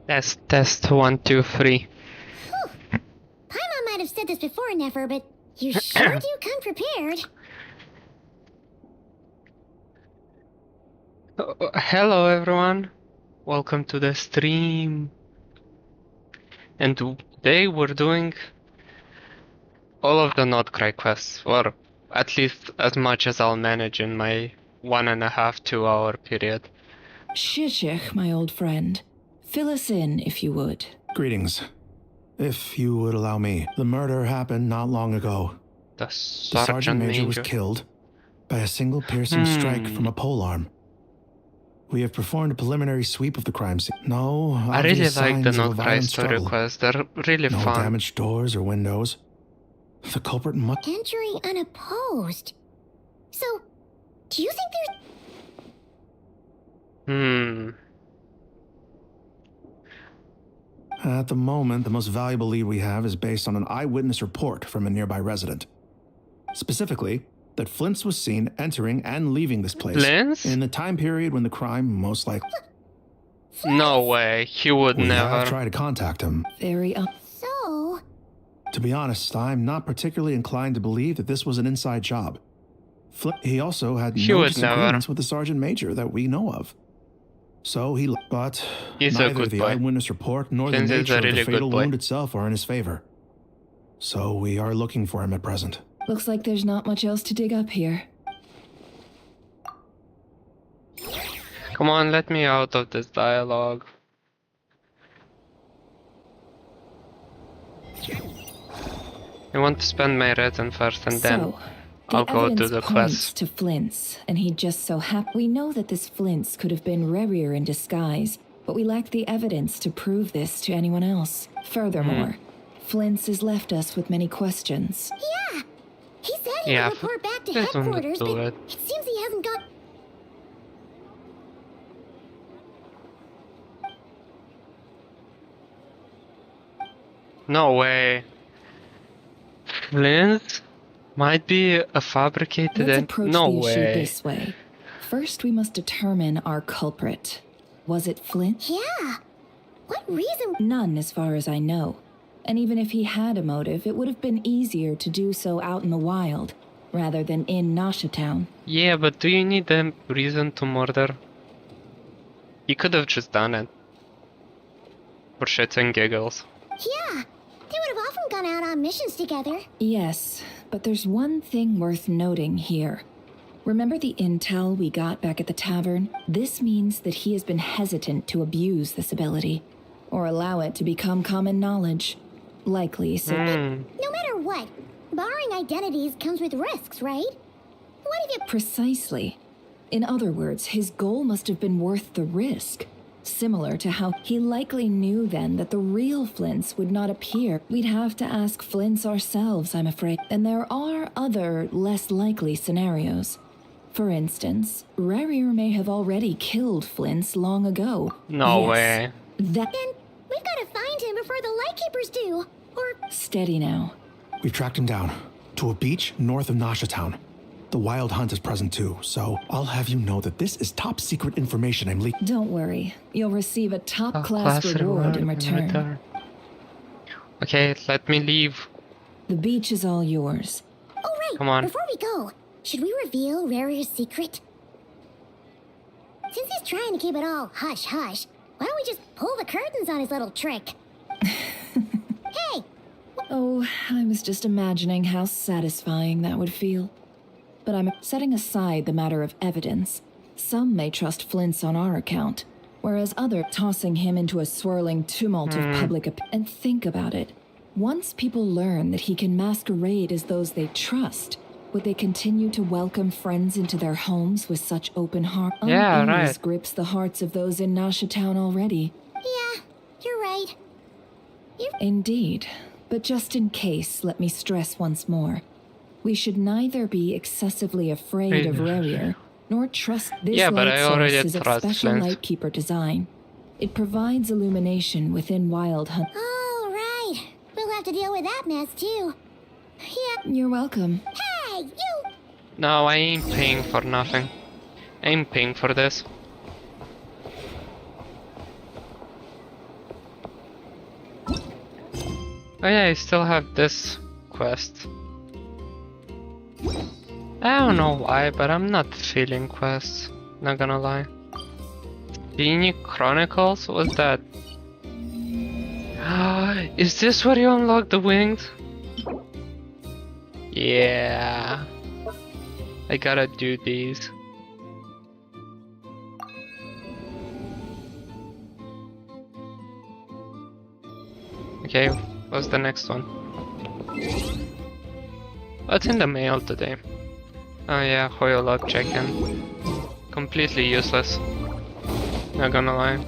Test 1, 2, 3. Whew. Paimon might have said this before, Nefer, but you sure do come prepared. Hello everyone, welcome to the stream. And today we're doing all of the Notcry quests, or at least as much as I'll manage in my 1.5 2 hour period. Shishich, my old friend. Fill us in, if you would. Greetings. If you would allow me, the murder happened not long ago. The The Sergeant Major was killed by a single piercing strike from a polearm. We have performed a preliminary sweep of the crime scene. No I really obvious like the signs of a Notcry violent story struggle. quests, they're really No fun. damaged doors or windows. The culprit must... Entry unopposed. So, do you think there's... At the moment, the most valuable lead we have is based on an eyewitness report from a nearby resident. Specifically, that Flint's was seen entering and leaving this place Flint's? in the time period when the crime most likely... No way, he would We have never. tried to contact him. Very So... To be honest, I'm not particularly inclined to believe that this was an inside job. He also had He no would disagreements never. with the Sergeant Major that we know of. So he... But He's a neither good the boy. eyewitness report nor the Flint is a nature of really the good fatal boy. wound itself are in his favor. So we are looking for him at present. Looks like there's not much else to dig up here. Come on, let me out of this dialogue. I want to spend my resin first and then So, I'll the go to evidence the points quest. to Flint's, and he just so happened. We know that this Flint's could have been Rerir in disguise, but we lack the evidence to prove this to anyone else. Furthermore, Flint's has left us with many questions. Yeah! He said he Yeah, would report back to please don't headquarters, do but it. it seems he hasn't got... No way. Flint might be a fabricated Let's and approach no the issue way. this way. First, we must determine our culprit. Was it Flint? Yeah! What reason... None, as far as I know. And even if he had a motive, it would have been easier to do so out in the wild, rather than in Nasha Town. Yeah, but do you need a reason to murder? You could have just done it. For shits and giggles. Yeah! They would have often gone out on missions together. Yes, but there's one thing worth noting here. Remember the intel we got back at the tavern? This means that he has been hesitant to abuse this ability, or allow it to become common knowledge. Likely, so... No matter what, borrowing identities comes with risks, right? What if you... Precisely. In other words, his goal must have been worth the risk. Similar to how he likely knew then that the real Flints would not appear. We'd have to ask Flints ourselves, I'm afraid. And there are other, less likely scenarios. For instance, Rerir may have already killed Flints long ago. No Yes, way. That... Then we've got to find him before the Lightkeepers do. Or... Steady now. We've tracked him down to a beach north of Nasha Town. The Wild Hunt is present too, so I'll have you know that this is top secret information I'm leaking. Don't worry. You'll receive a top-class reward in return. Okay, let me leave. The beach is all yours. Oh, right. Come on. Before we go, should we reveal Rarir's secret? Since he's trying to keep it all hush-hush, why don't we just pull the curtains on his little trick? Hey! Oh, I was just imagining how satisfying that would feel. But I'm setting aside the matter of evidence. Some may trust Flint's on our account, whereas others tossing him into a swirling tumult of public and think about it. Once people learn that he can masquerade as those they trust, would they continue to welcome friends into their homes with such open heart? Yeah, Unease right. grips the hearts of those in Nasha Town already. Yeah, you're right. Indeed. But just in case, let me stress once more. We should neither be excessively afraid of Rerir, nor trust this Yeah, but light I already source is of trust special Flint. Lightkeeper design. It provides illumination within Wild Hunt. All right. We'll have to deal with that mess, too. Yeah. You're welcome. Hey, you! No, I ain't paying for nothing. I ain't paying for this. Oh yeah, I still have this quest. I don't know why, but I'm not feeling quests. Not gonna lie. Beanie Chronicles? What's that? Is this where you unlock the wings? Yeah. I gotta do these. Okay, what's the next one? What's in the mail today? Oh yeah, Hoyolog check-in. Completely useless. Not gonna lie.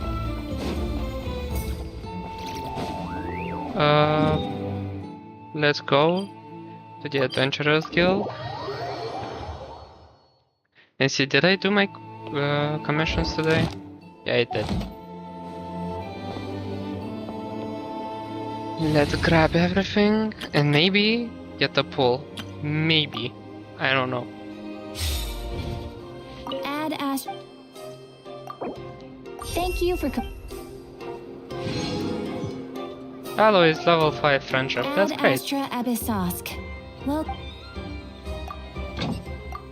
Let's go to the Adventurers Guild. And see, did I do my commissions today? Yeah, I did. Let's grab everything and maybe get a pull. Maybe. I don't know. Add Ash. Thank you for. Hello is level 5 friendship. That's great. Astra Abyssosk. Well,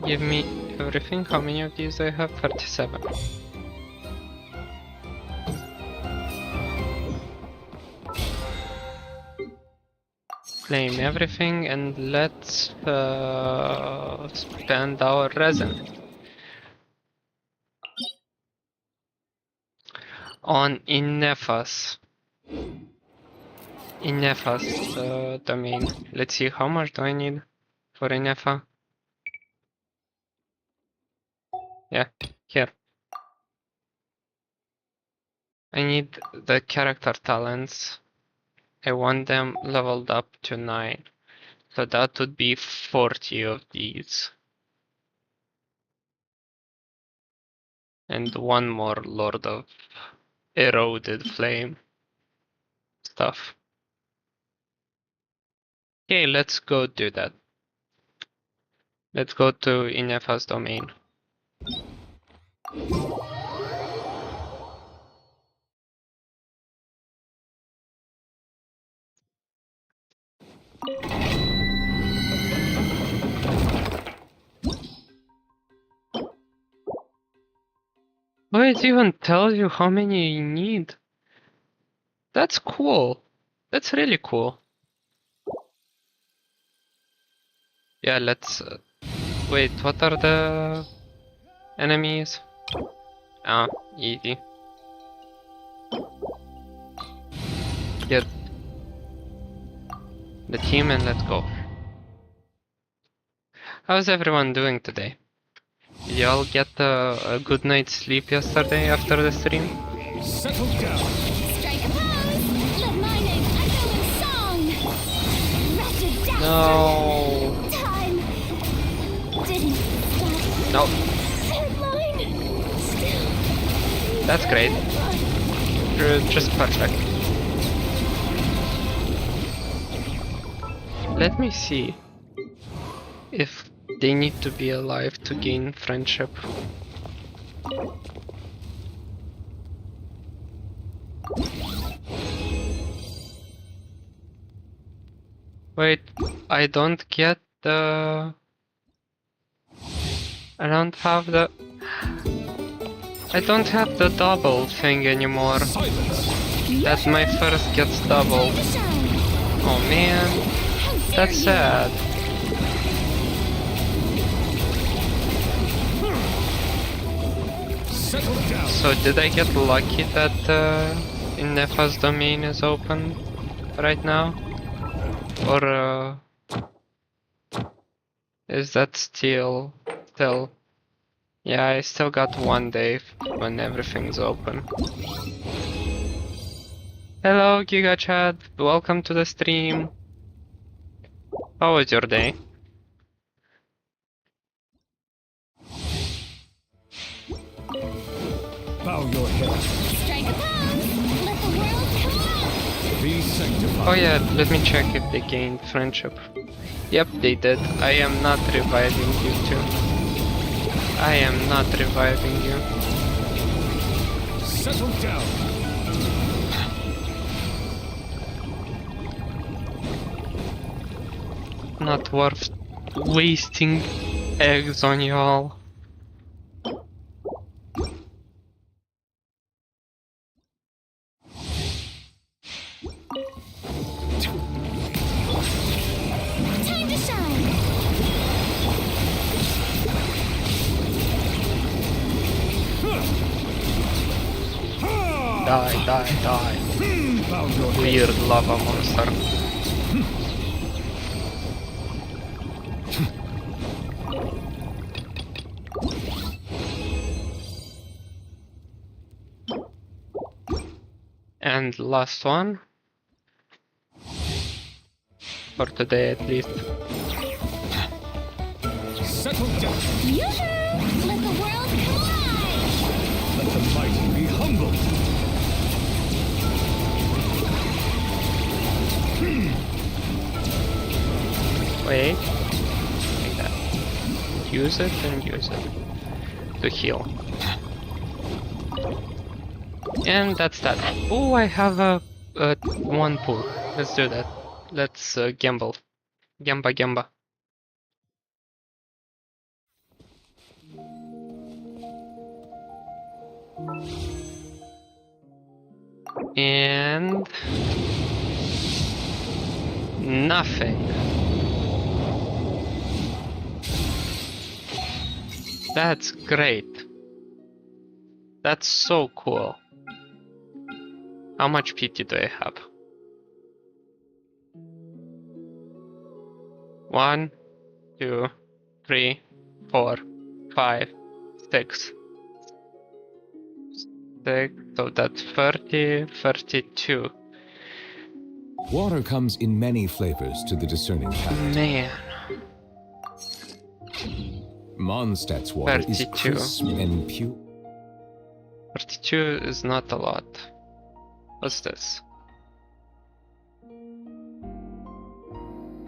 Give me everything. How many of these do I have? 37. Claim everything and let's spend our resin on Inefas. Inefas domain. Let's see, how much do I need for Inefa? Yeah, here. I need the character talents. I want them leveled up to 9. So that would be 40 of these. And one more Lord of Eroded Flame stuff. Okay, let's go do that. Let's go to Inefa's domain. Oh, it even tells you how many you need. That's cool. That's really cool. Yeah, let's... wait, what are the enemies? Ah, easy. Get the team and let's go. How's everyone doing today? Did y'all get a good night's sleep yesterday after the stream? Settle down. strike a pose. Let my name echo in song. Wretched dastard. No. Time didn't stop. No, Deadline. Still. that's great. You're just perfect. Let me see if they need to be alive to gain friendship. Wait, I don't get the... I don't have the double thing anymore. That my first gets double. Oh man, that's sad. Settle down. So did I get lucky that Inefa's domain is open right now? Or is that still... Yeah, I still got one day when everything's open. Hello Giga Chad, welcome to the stream. How was your day? Bow your head. Strike a pose. Let the world come out. Be sanctified. Oh yeah, let me check if they gained friendship. Yep, they did. I am not reviving you too. I am not reviving you. Settle down. not worth wasting eggs on y'all. Time to shine. Die, die, die. Bow your head. Weird lava monster. And last one. For today at least. Settle down. Yoo-hoo! Let the world collide! Let the mighty be humbled. Wait. Like that. Use it and use it. To heal. And that's that. Oh, I have a one pool. Let's do that. Let's gamble. Gamba gamba. And nothing. That's great. That's so cool. How much PT do I have? 1, 2, 3, 4, 5, 6. So that's 30, 32. Water comes in many flavors to the discerning palate. Man. Mondstadt's water is 32. crisp and pure. 32 is not a lot. What's this?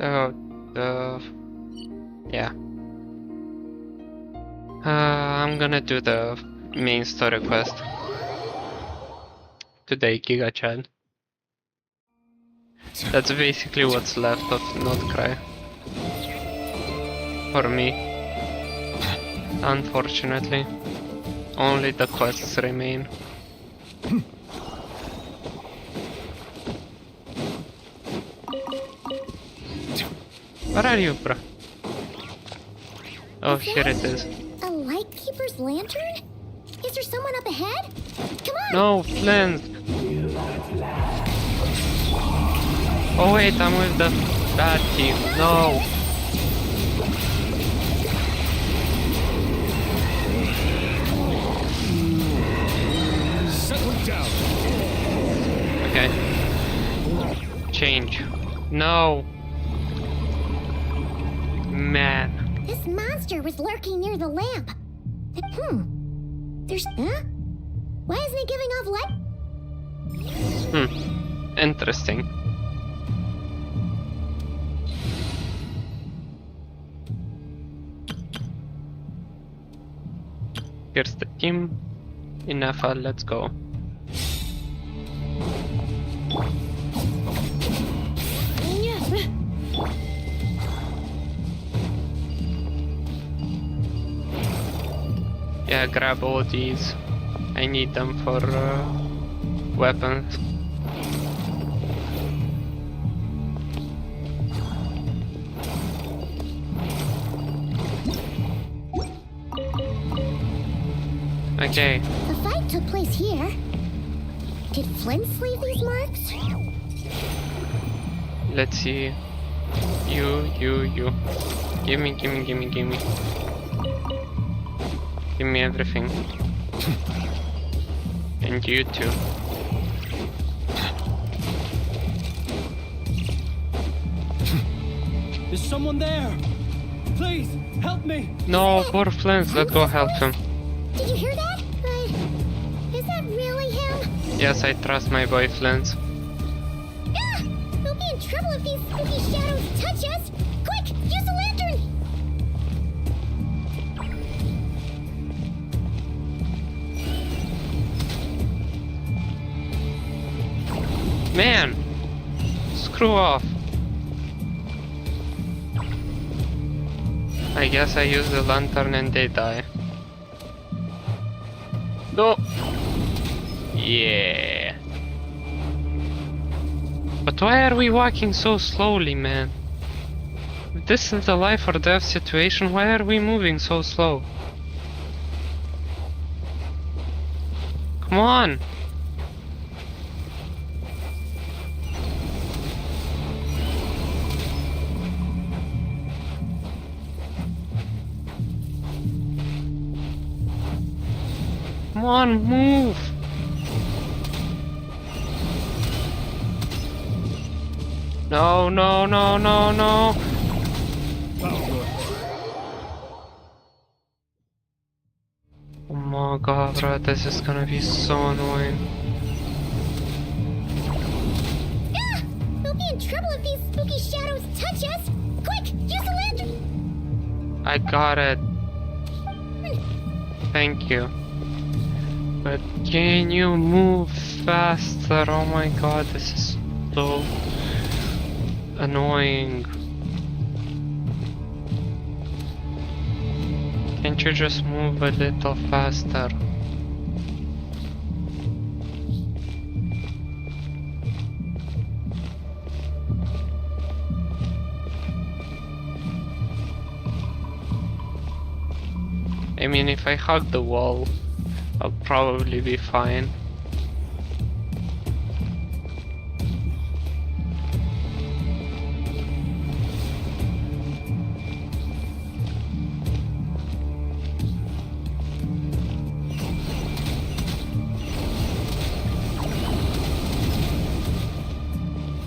Oh, yeah. I'm gonna do the main story quest today, Giga Chad. That's basically what's left of Notcry. For me. Unfortunately. Only the quests remain. Where are you, bro? Oh, here it is. A lightkeeper's lantern? Is there someone up ahead? Come on! No, Flint! Oh wait, I'm with the bad team. No! Settle down. Okay. Change. No! Man. This monster was lurking near the lamp. There's... Huh? Why isn't it giving off light? Interesting. Here's the team. Enough, let's go. Yeah, grab all these. I need them for weapons. Okay. The fight took place here. Did Flint leave these marks? Let's see. You. Gimme. Give me everything. And you too. Is someone there? Please, help me! No, poor Flint, let's go help him. Did you hear that? Is that really him? Yes, I trust my boy Flint. Ah! We'll be in trouble if these spooky shadows touch us! Quick, use the lantern! Man! Screw off. I guess I use the lantern and they die. No! Yeah! But why are we walking so slowly, man? If this is a life or death situation, why are we moving so slow? Come on! Come on, move! No, no, no, no, no! Found your Oh my god, bro, this is gonna be so annoying. Ah! We'll be in trouble if these spooky shadows touch us! Quick, use the lantern! I got it. Thank you. But can you move faster? Oh my god, this is so annoying. Can't you just move a little faster? I mean, if I hug the wall, I'll probably be fine.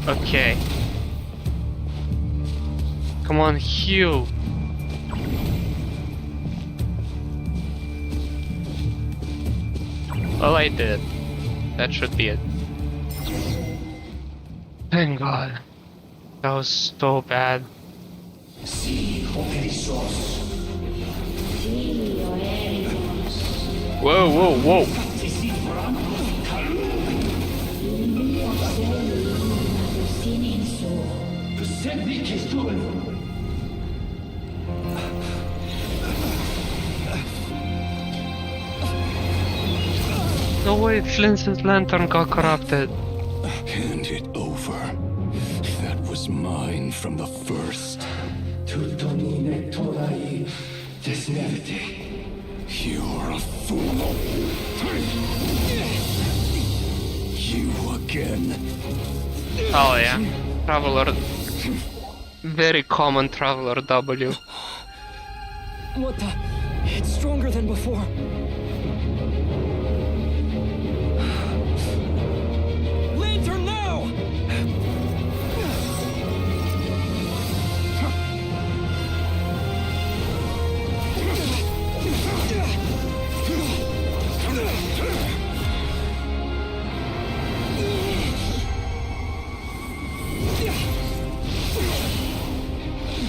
Okay. Come on, heal. Well, I did. That should be it. Thank God. That was so bad. Whoa, whoa, whoa. No way, Flint's lantern got corrupted. Hand it over. That was mine from the first. You're a fool. You again. Oh yeah, Traveler. Very common Traveler W. What the? It's stronger than before. Lantern now!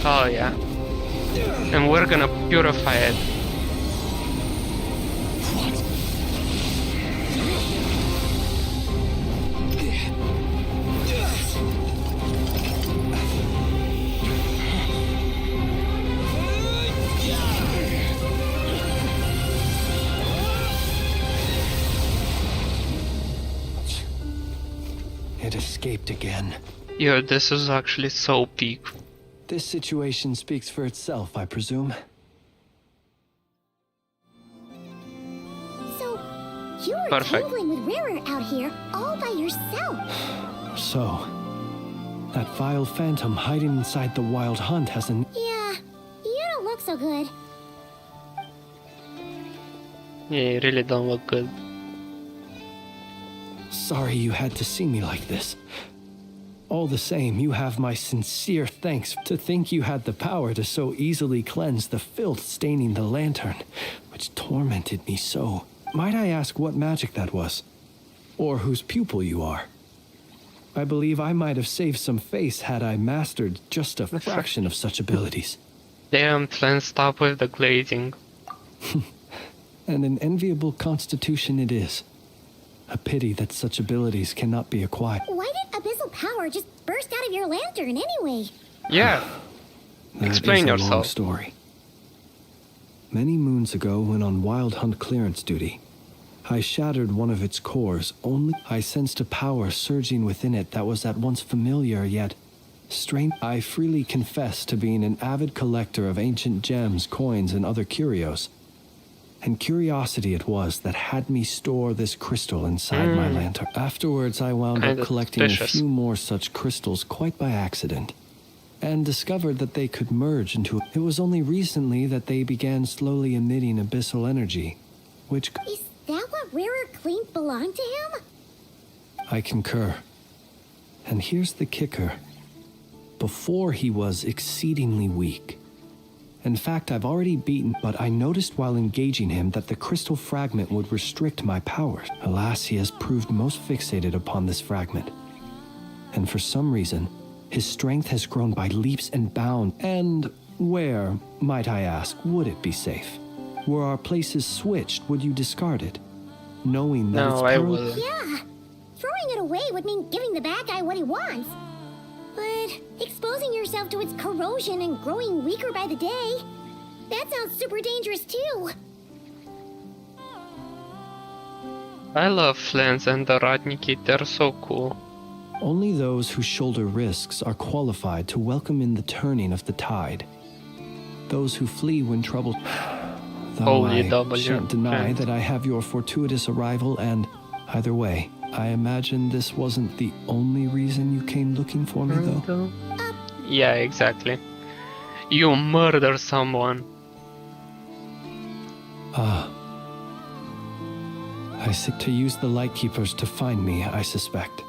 Oh yeah. And we're gonna purify it. It escaped again. Yo, this is actually so peak. This situation speaks for itself, I presume. So, you were Perfect. tangling with Rarer out here all by yourself. So, that vile phantom hiding inside the wild hunt has an... Yeah, you don't look so good. Yeah, you really don't look good. Sorry you had to see me like this. All the same, you have my sincere thanks. To think you had the power to so easily cleanse the filth staining the lantern, which tormented me so. Might I ask what magic that was? Or whose pupil you are? I believe I might have saved some face had I mastered just a fraction of such abilities. Damn, Flynn, stop with the glazing. And an enviable constitution it is. A pity that such abilities cannot be acquired. Why did abyssal power just burst out of your lantern anyway? Yeah. That Explain is a long yourself. story. Many moons ago, when on wild hunt clearance duty, I shattered one of its cores, only I sensed a power surging within it that was at once familiar yet strange. I freely confess to being an avid collector of ancient gems, coins, and other curios. And curiosity it was that had me store this crystal inside my lantern. Afterwards, I wound up collecting a few more such crystals quite by accident, and discovered that they could merge into... It was only recently that they began slowly emitting abyssal energy, which... Is that what Rarer claimed belonged to him? I concur. And here's the kicker. Before, he was exceedingly weak. In fact, I've already beaten, but I noticed while engaging him that the crystal fragment would restrict my powers. Alas, he has proved most fixated upon this fragment. And for some reason, his strength has grown by leaps and bounds. And where, might I ask, would it be safe? Were our places switched, would you discard it? Knowing that it's I will. Yeah. Throwing it away would mean giving the bad guy what he wants. But exposing yourself to its corrosion and growing weaker by the day, that sounds super dangerous too. I love Flans and the Radniki, they're so cool. Only those who shoulder risks are qualified to welcome in the turning of the tide. Those who flee when troubled... Though Holy I W. shan't deny Friends. that I have your fortuitous arrival, and either way, I imagine this wasn't the only reason you came looking for me, though. Yeah, exactly. You murder someone. Ah. I seek to use the Lightkeepers to find me, I suspect.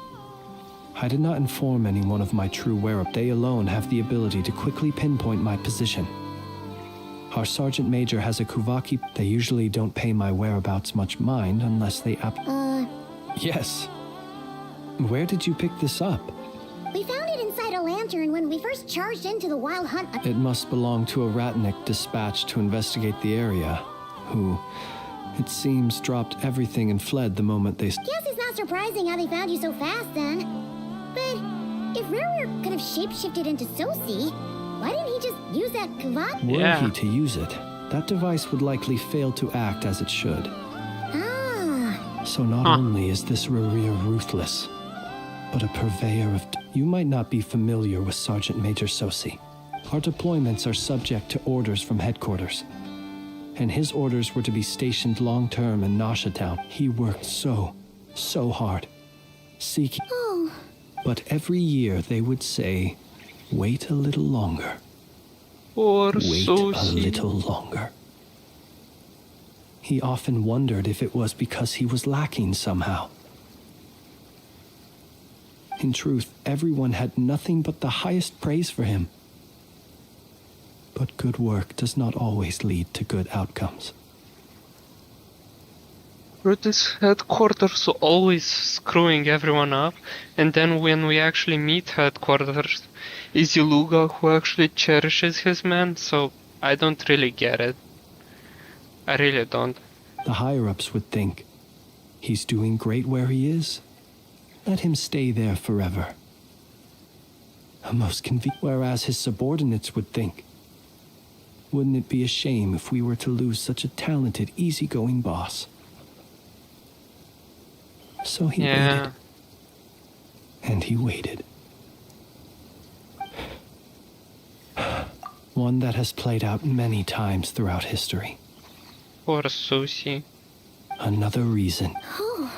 I did not inform anyone of my true whereabouts. They alone have the ability to quickly pinpoint my position. Our Sergeant Major has a Kuvaki. They usually don't pay my whereabouts much mind unless they Yes. Where did you pick this up? We found it inside a lantern when we first charged into the wild hunt. It must belong to a Ratnik dispatched to investigate the area, who, it seems, dropped everything and fled the moment they... Guess it's not surprising how they found you so fast then. But if Rarer could have shapeshifted into Sosi, why didn't he just use that Kuvak? Were Yeah. he to use it, that device would likely fail to act as it should. Ah. So not only is this Rarir ruthless, but a purveyor of... You might not be familiar with Sergeant Major Sosi. Our deployments are subject to orders from headquarters. And his orders were to be stationed long-term in Nasha Town. He worked so hard, seeking... Oh. But every year they would say, wait a little longer. Or Wait a Sushi. little longer. He often wondered if it was because he was lacking somehow. In truth, everyone had nothing but the highest praise for him. But good work does not always lead to good outcomes. Brutus headquarters always screwing everyone up, and then when we actually meet headquarters, is Iluga who actually cherishes his men, so I don't really get it. I really don't. The higher-ups would think, he's doing great where he is. Let him stay there forever. A most convenient. Whereas his subordinates would think, wouldn't it be a shame if we were to lose such a talented, easygoing boss? So he waited. And he waited. One that has played out many times throughout history. Poor Sushi. Another reason. Oh.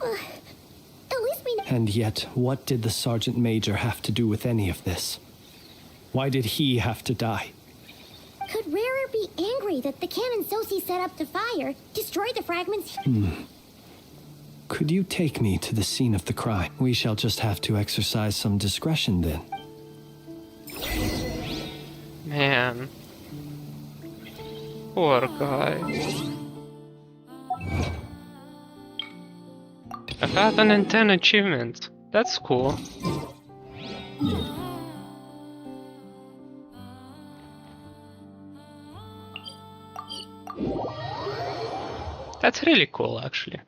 At least we know. And yet, what did the Sergeant Major have to do with any of this? Why did he have to die? Could Rarer be angry that the cannon Sosi set up to fire destroyed the fragments? Could you take me to the scene of the crime? We shall just have to exercise some discretion then. Man. Poor guy. I got an 10 achievement. That's cool. That's really cool, actually.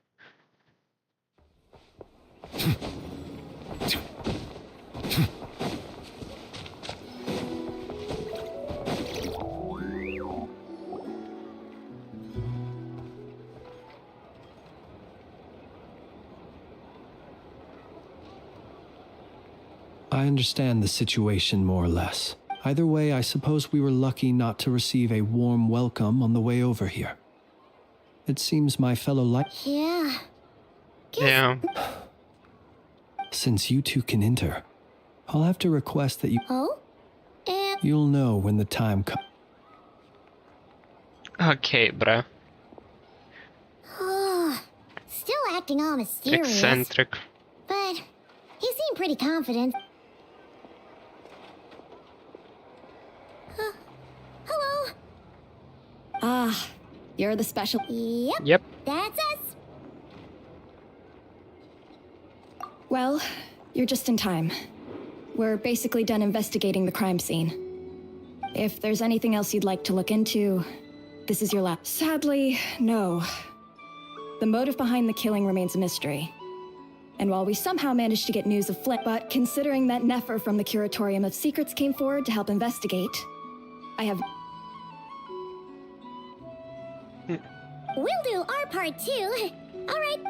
I understand the situation more or less. Either way, I suppose we were lucky not to receive a warm welcome on the way over here. It seems my fellow Yeah. Yeah. Since you two can enter, I'll have to request that you... Oh? And You'll know when the time comes. Okay, bruh. still acting all mysterious. Eccentric. But he seemed pretty confident. Hello? Ah, you're the special. Yep. Yep. That's us. Well, you're just in time. We're basically done investigating the crime scene. If there's anything else you'd like to look into, this is your last. Sadly, no. The motive behind the killing remains a mystery. And while we somehow managed to get news of Flint, but considering that Nefer from the Curatorium of Secrets came forward to help investigate, I have... We'll do our part too. All right.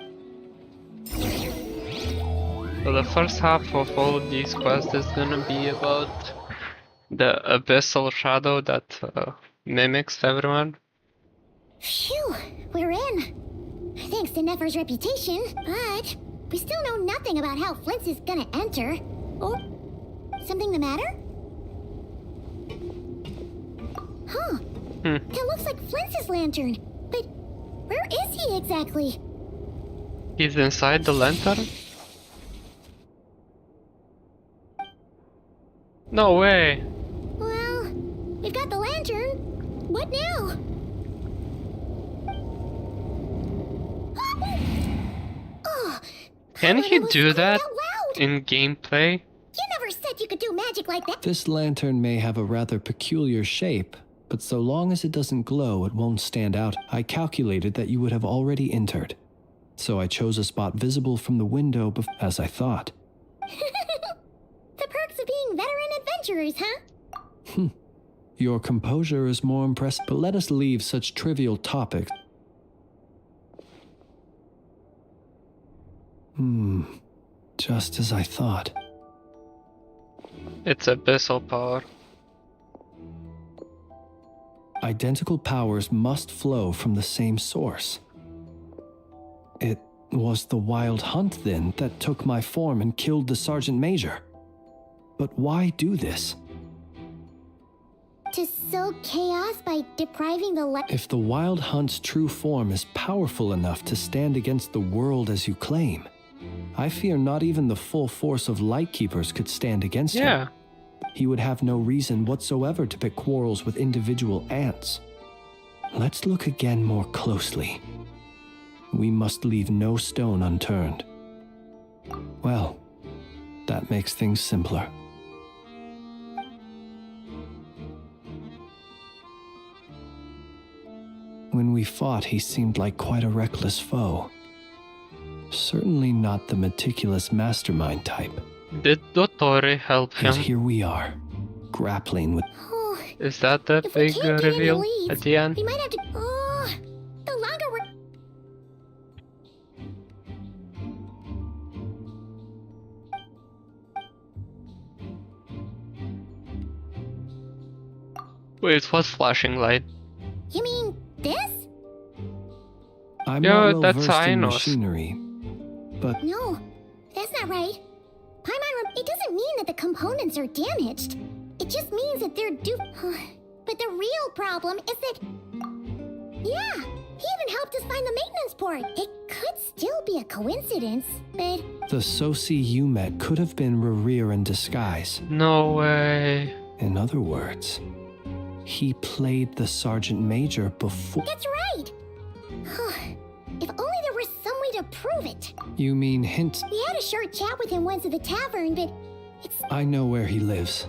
So the first half of all of these quests is gonna be about the abyssal shadow that mimics everyone. Phew, we're in. Thanks to Nefer's reputation, but we still know nothing about how Flint's is gonna enter. Or something the matter? Huh. That looks like Flint's lantern. But where is he exactly? He's inside the lantern? No way! Well, we've got the lantern. What now? Oh, Can he was do screaming that out loud. in gameplay? You never said you could do magic like that. This lantern may have a rather peculiar shape, but so long as it doesn't glow, it won't stand out. I calculated that you would have already entered, so I chose a spot visible from the window as I thought. The perks of being veteran adventurers, huh? Your composure is more impressive, but let us leave such trivial topics. Just as I thought. It's abyssal power. Identical powers must flow from the same source. It was the Wild Hunt, then, that took my form and killed the Sergeant Major. But why do this? To sow chaos by depriving the If the Wild Hunt's true form is powerful enough to stand against the world as you claim, I fear not even the full force of Lightkeepers could stand against him. Yeah. He would have no reason whatsoever to pick quarrels with individual ants. Let's look again more closely. We must leave no stone unturned. Well, that makes things simpler. When we fought, he seemed like quite a reckless foe. Certainly not the meticulous mastermind type. Did Dottore help Yet him? here we are, grappling with... Is that the If we big can't get any reveal leads, at the end? we might have to. The longer we're. Wait, what's flashing light? You mean this? I'm Yeah, not well that's versed in Ainos. machinery, but No, that's not right. Paimon, it doesn't mean that the components are damaged. It just means that they're due. But the real problem is that. Yeah, he even helped us find the maintenance port. It could still be a coincidence, but. the Soci you met could have been Rerir in disguise. No way. In other words, he played the Sergeant Major before... That's right! If only there was some way to prove it. You mean hint? We had a short chat with him once at the tavern, but it's. I know where he lives.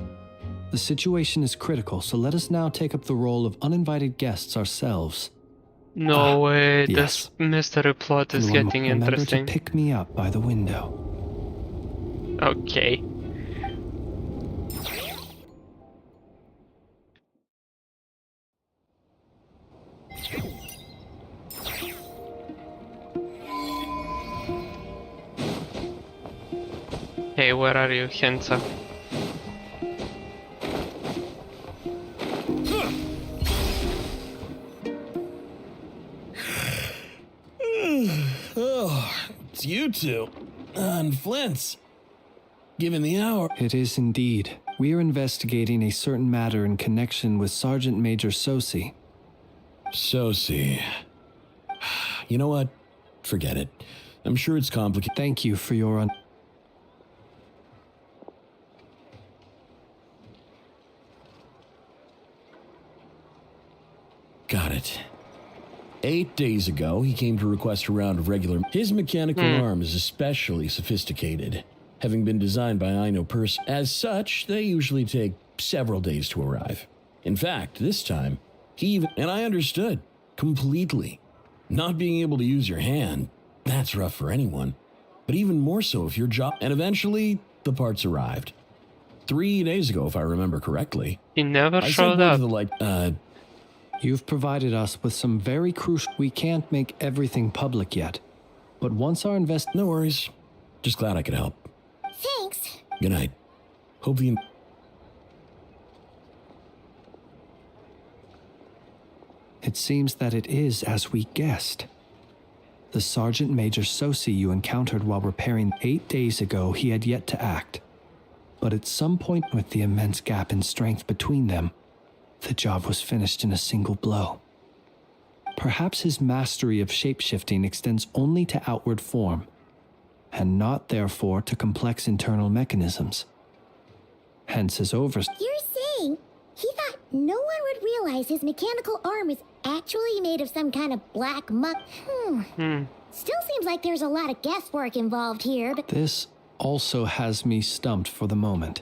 The situation is critical, so let us now take up the role of uninvited guests ourselves. No way. yes. This mystery plot is And getting remember interesting. to pick me up by the window. Okay. Hey, where are you, Hensa? just you two. And Flint's. Given the hour. It is indeed. We are investigating a certain matter in connection with Sergeant Major Sosi. Sosi. You know what? Forget it. I'm sure it's complicated. Thank you for your Got it. 8 days ago, he came to request a round of regular. His mechanical arm is especially sophisticated, having been designed by Aino person. As such, they usually take several days to arrive. In fact, this time, he even. And I understood. Completely. Not being able to use your hand, that's rough for anyone. But even more so if your job. And eventually, the parts arrived. 3 days ago, if I remember correctly. He never I showed sent word up. to the You've provided us with some very crucial. We can't make everything public yet, but once our No worries. Just glad I could help. Thanks. Good night. Hope the. It seems that it is as we guessed. The Sergeant Major Sosi you encountered while repairing 8 days ago, he had yet to act. But at some point, with the immense gap in strength between them, the job was finished in a single blow. Perhaps his mastery of shapeshifting extends only to outward form, and not therefore to complex internal mechanisms. Hence his oversight. You're saying he thought no one would realize his mechanical arm is actually made of some kind of black muck? Still seems like there's a lot of guesswork involved here, but This also has me stumped for the moment.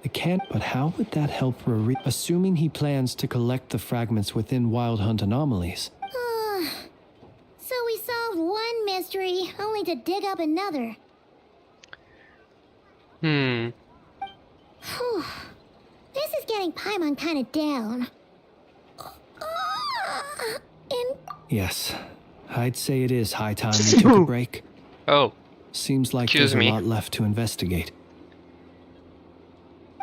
I can't, but how would that help Riri? Assuming he plans to collect the fragments within Wild Hunt anomalies. so we solved one mystery, only to dig up another. Hmm. Whew. This is getting Paimon kind of down. And Yes, I'd say it is high time we took a break. Oh, Seems like Excuse there's me. a lot left to investigate.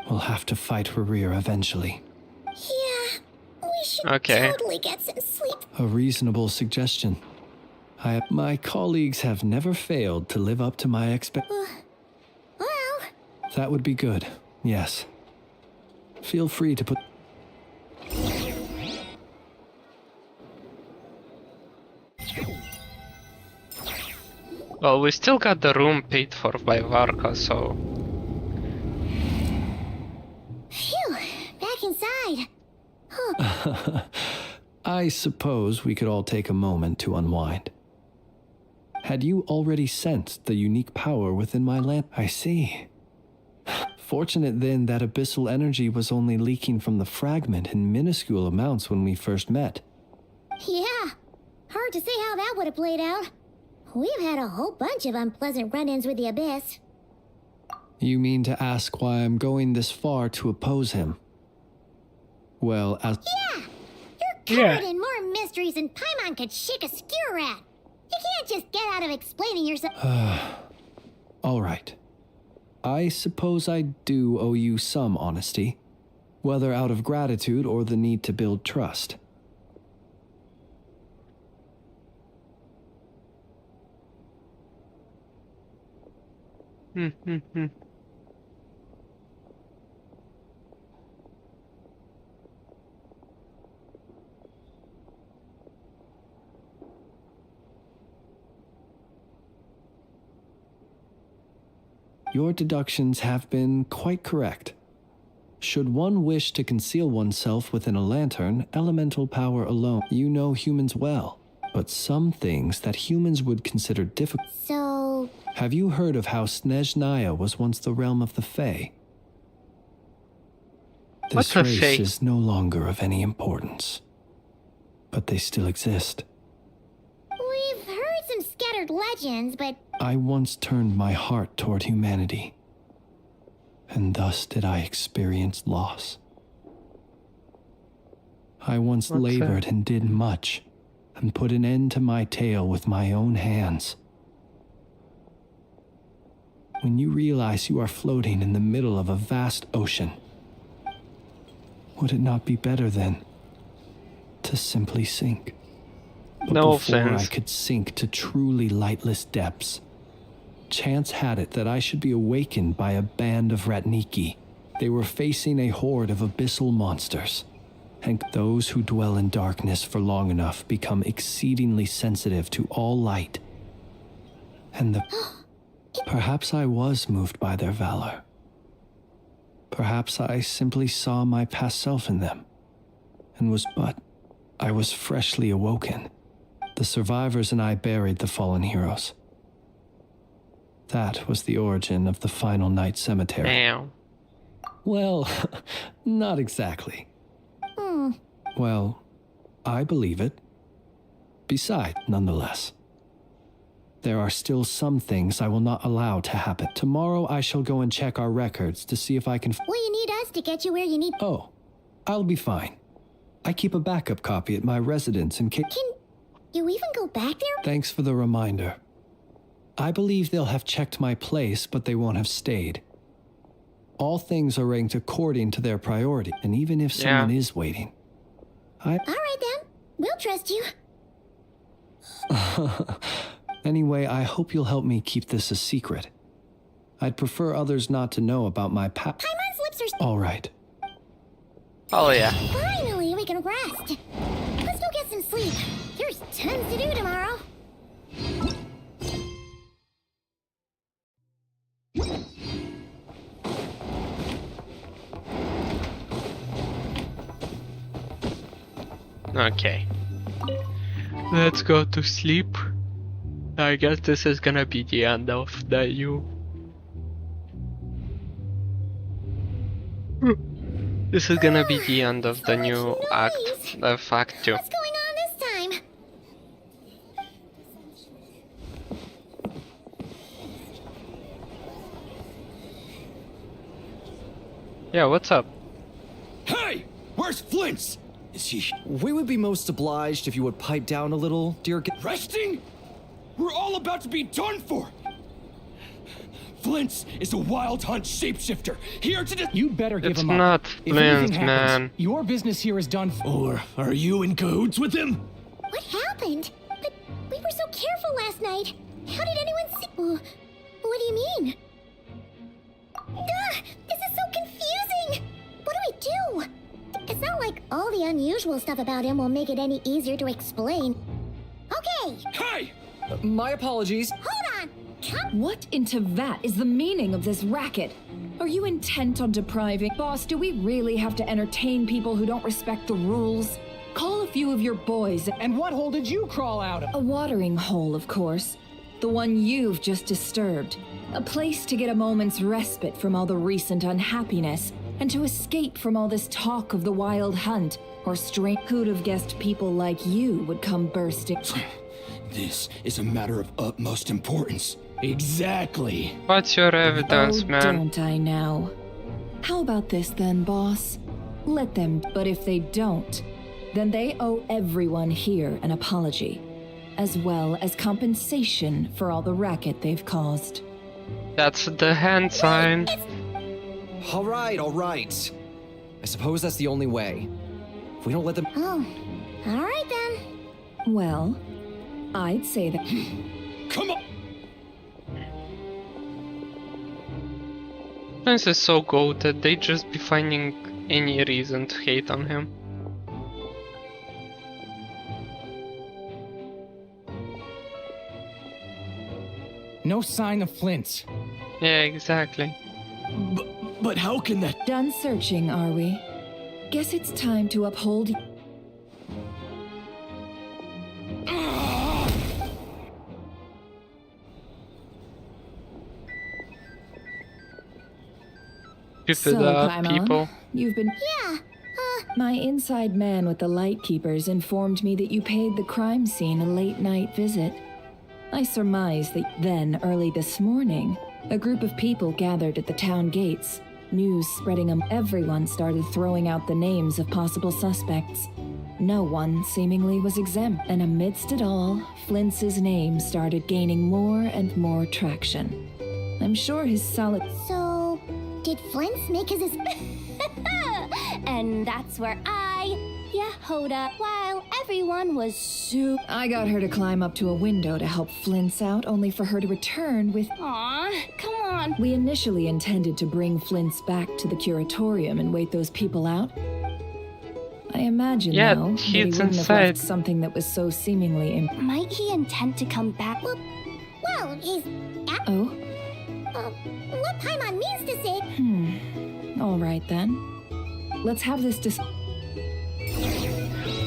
We'll have to fight Rerir eventually. yeah, we should Okay. totally get some sleep. A reasonable suggestion. My colleagues have never failed to live up to my Well, That would be good, yes. Feel free to put... well, we still got the room paid for by Varka, so phew, back inside. I suppose we could all take a moment to unwind. Had you already sensed the unique power within my lamp? I see. Fortunate then that abyssal energy was only leaking from the fragment in minuscule amounts when we first met. Yeah, hard to say how that would have played out. We've had a whole bunch of unpleasant run-ins with the Abyss. You mean to ask why I'm going this far to oppose him? Well, as... Yeah, you're covered in more mysteries than Paimon could shake a skewer at. You can't just get out of explaining yourself. All right. I suppose I do owe you some honesty, whether out of gratitude or the need to build trust. Your deductions have been quite correct. Should one wish to conceal oneself within a lantern, elemental power alone, you know humans well. But some things that humans would consider difficult. So, Have you heard of how Snezhnaya was once the realm of the Fae? What's This a race Fae? is no longer of any importance. But they still exist. we've heard some scattered legends, but I once turned my heart toward humanity, and thus did I experience loss. I once What's labored that? and did much, and put an end to my tale with my own hands. When you realize you are floating in the middle of a vast ocean, would it not be better then to simply sink? But No before I offense. could sink to truly lightless depths, chance had it that I should be awakened by a band of Ratniki. They were facing a horde of abyssal monsters, and those who dwell in darkness for long enough become exceedingly sensitive to all light. And perhaps I was moved by their valor. Perhaps I simply saw my past self in them, and I was freshly awoken. The survivors and I buried the fallen heroes. That was the origin of the final night cemetery. Damn. Well, not exactly. Well, I believe it. Besides, nonetheless, there are still some things I will not allow to happen. Tomorrow I shall go and check our records to see if I can... Well, you need us to get you where you need... Oh, I'll be fine. I keep a backup copy at my residence in case... Can you even go back there? Thanks for the reminder. I believe they'll have checked my place, but they won't have stayed. All things are ranked according to their priority, and even if someone is waiting, All right, then. We'll trust you. Anyway, I hope you'll help me keep this a secret. I'd prefer others not to know about my Paimon's lips are... All right. Oh yeah. Finally, we can rest. Let's go get some sleep. There's tons to do tomorrow. Okay. Let's go to sleep. I guess this is gonna be the end of the U. This is gonna be the end of the new act, Act 2. What's going on this time? Yeah, what's up? Hey! Where's Flint's? Is he We would be most obliged if you would pipe down a little, dear. resting? We're all about to be done for! Flint's is a wild hunt shapeshifter, here to You'd better give It's him up. not If anything Flint, happens, man. your business here is done. Or are you in cahoots with him? What happened? But we were so careful last night. How did anyone see... What do you mean? This is so confusing! What do we do? It's not like all the unusual stuff about him will make it any easier to explain. Okay, Hey! My apologies. hold on! Come... What into that is the meaning of this racket? Are you intent on depriving? Boss, do we really have to entertain people who don't respect the rules? Call a few of your boys. And what hole did you crawl out of? A watering hole, of course. The one you've just disturbed. A place to get a moment's respite from all the recent unhappiness, and to escape from all this talk of the wild hunt, or strange. Who'd have guessed people like you would come bursting? This is a matter of utmost importance. Exactly. What's your evidence, Oh, man? don't I now? How about this then, boss? Let them, but if they don't, then they owe everyone here an apology, as well as compensation for all the racket they've caused. That's the hand sign. All right, all right. I suppose that's the only way. If we don't let them... Oh, all right then. Well, I'd say that... Come on! Prince is so goated, they just be finding any reason to hate on him. No sign of Flint. Yeah, exactly. But how can that... Done searching, are we? Guess it's time to uphold... Stupid Paimon, people. You've been... Yeah, My inside man with the light keepers informed me that you paid the crime scene a late night visit. I surmise that then, early this morning, a group of people gathered at the town gates. News spreading everyone started throwing out the names of possible suspects. No one seemingly was exempt, and amidst it all, Flintz's name started gaining more and more traction. I'm sure his solid... so... Did Flint's make his... And that's where I... Yeah, Hoda, while everyone was super. I got her to climb up to a window to help Flint's out, only for her to return with. Aw, come on. We initially intended to bring Flint's back to the curatorium and wait those people out. I imagine, Yeah, though, that he he's wouldn't have inside. left something that was so seemingly Might he intend to come back? Well, he's. Oh? What Paimon means to say. All right, then. Let's have this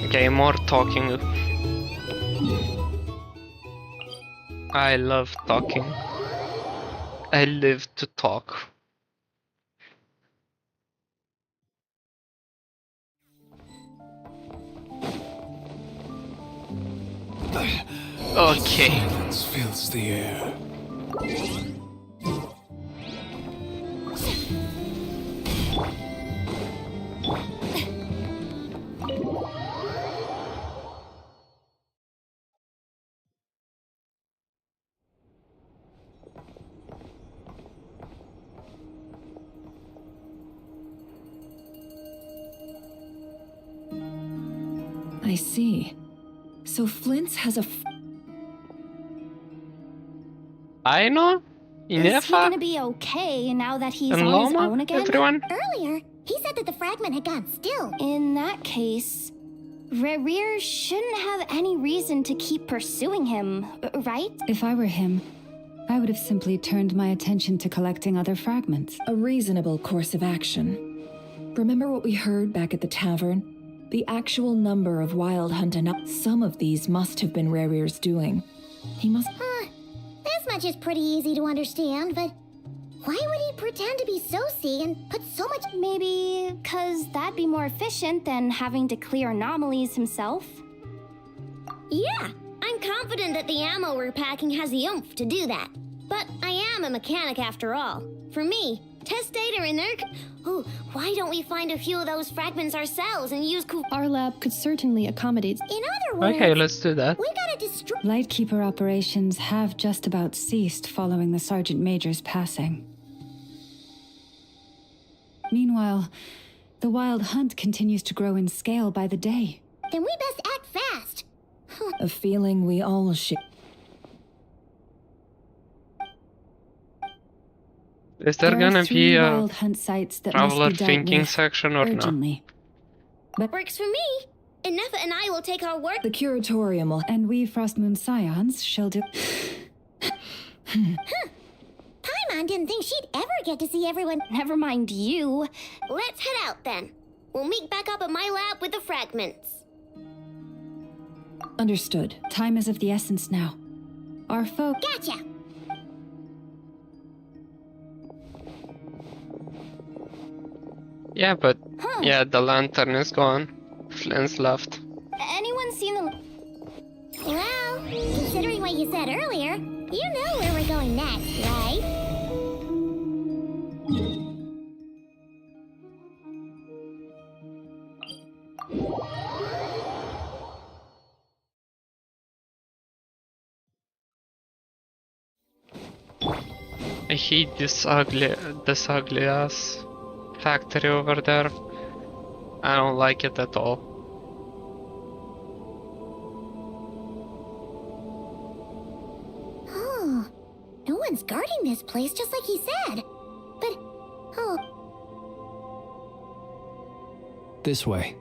Okay, more talking. I love talking. I live to talk. Okay. Silence fills the air. I see. So Flint's has a I know. Is he Inefa gonna be okay now that he's and on his Loma, own again? everyone. Earlier, he said that the fragment had gone still. In that case, Rerir shouldn't have any reason to keep pursuing him, right? If I were him, I would have simply turned my attention to collecting other fragments. a reasonable course of action. Remember what we heard back at the tavern? The actual number of Wild Hunt and some of these must have been Rerir's doing. He must. This much is pretty easy to understand, but why would he pretend to be Soci and put so much? Maybe because that'd be more efficient than having to clear anomalies himself? Yeah, I'm confident that the ammo we're packing has the oomph to do that. But I am a mechanic after all. For me, test data in there. Oh, why don't we find a few of those fragments ourselves and use Our lab could certainly accommodate. In other words, Okay, let's do that. we gotta destroy. Lightkeeper operations have just about ceased following the Sergeant Major's passing. Meanwhile, the Wild Hunt continues to grow in scale by the day. Then we best act fast. A feeling we all share. Is there There are gonna 3 be a Wild Hunt sites that must traveler be dealt thinking with section or not? urgently. Works for me. Inefa and I will take our work. The curatorium will. And we Frostmoon Scions shall do. Paimon didn't think she'd ever get to see everyone. Never mind you. Let's head out then. We'll meet back up at my lab with the fragments. Understood. Time is of the essence now. Our folk. Gotcha. Yeah, but yeah, the lantern is gone. Flint's left. Anyone seen the... Well, considering what you said earlier, you know where we're going next, right? I hate this ugly ass factory over there. I don't like it at all. Oh, no one's guarding this place just like he said. But, oh, This way.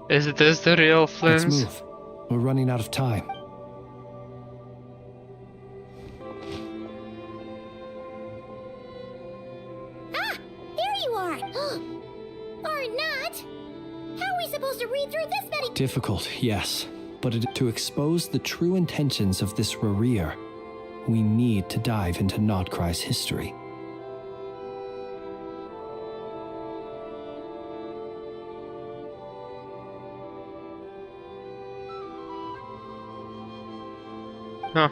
Is this the real Let's Flint's? move. We're running out of time. there you are. Or not. How are we supposed to read through this many... Difficult, yes. But to expose the true intentions of this Rerir, we need to dive into Nodcry's history. Huh.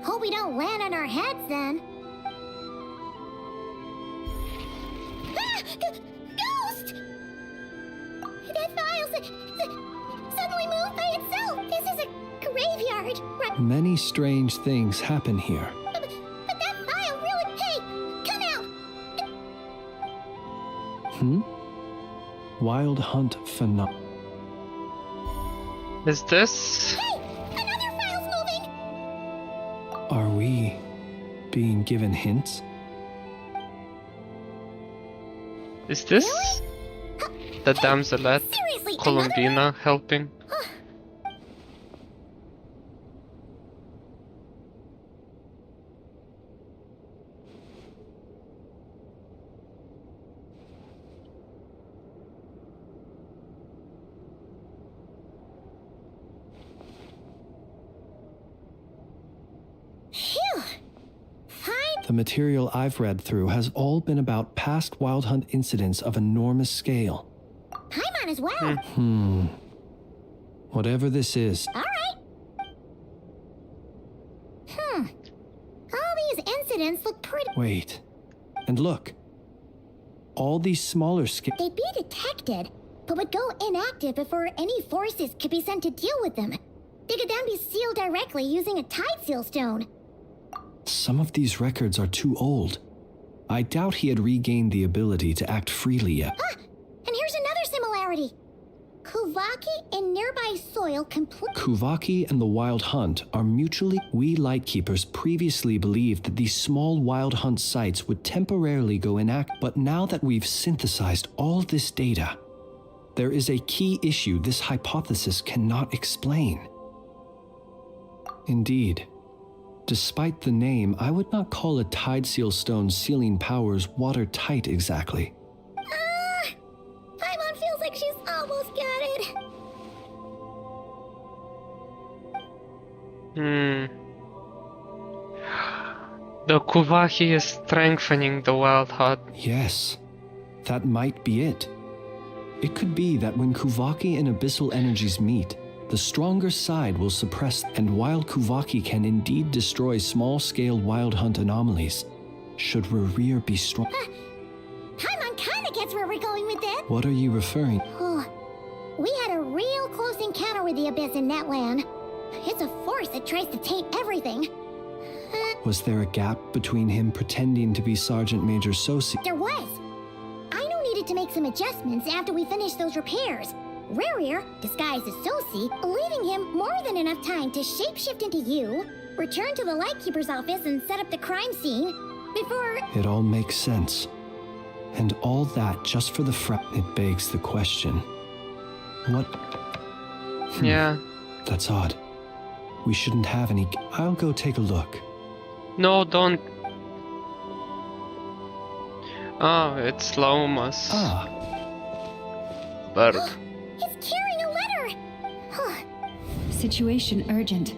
Hope we don't land on our heads then. Ghost! That file suddenly moved by itself. This is a graveyard. Many strange things happen here. But that file really... Hey! Come out! Wild Hunt phenomenon. Is this? Hey! Another file's moving! Are we being given hints? Is this the damselette Seriously, Columbina helping? Phew! Fine. The material I've read through has all been about past Wild Hunt incidents of enormous scale. Paimon as well. Whatever this is, All right. All these incidents look pretty. wait. And look. All these smaller scale. They'd be detected, but would go inactive before any forces could be sent to deal with them. They could then be sealed directly using a tide seal stone. Some of these records are too old. I doubt he had regained the ability to act freely yet. Ah! And here's another similarity. Kuvaki and nearby soil complete. Kuvaki and the Wild Hunt are mutually. We Lightkeepers previously believed that these small Wild Hunt sites would temporarily go inactive, but now that we've synthesized all this data, there is a key issue this hypothesis cannot explain. Indeed, despite the name, I would not call a tide seal stone sealing powers watertight exactly. Paimon feels like she's almost got it. The Kuvaki is strengthening the Wild Hunt. Yes, that might be it. It could be that when Kuvaki and abyssal energies meet, the stronger side will suppress, and while Kuvaki can indeed destroy small-scale Wild Hunt anomalies, should Rerir be strong... Paimon kinda gets where we're going with this. What are you referring? Oh, we had a real close encounter with the Abyss in Netland. It's a force that tries to taint everything. Was there a gap between him pretending to be Sergeant Major Sosi? There was. Aino needed to make some adjustments after we finished those repairs. Rerir, disguised as Sosi, leaving him more than enough time to shapeshift into you, return to the Lightkeeper's office and set up the crime scene, before... It all makes sense. And all that just for the It begs the question. What? Yeah. That's odd. We shouldn't have any... I'll go take a look. No, don't. Oh, it's Lauma's bird. He's carrying a letter! Situation urgent.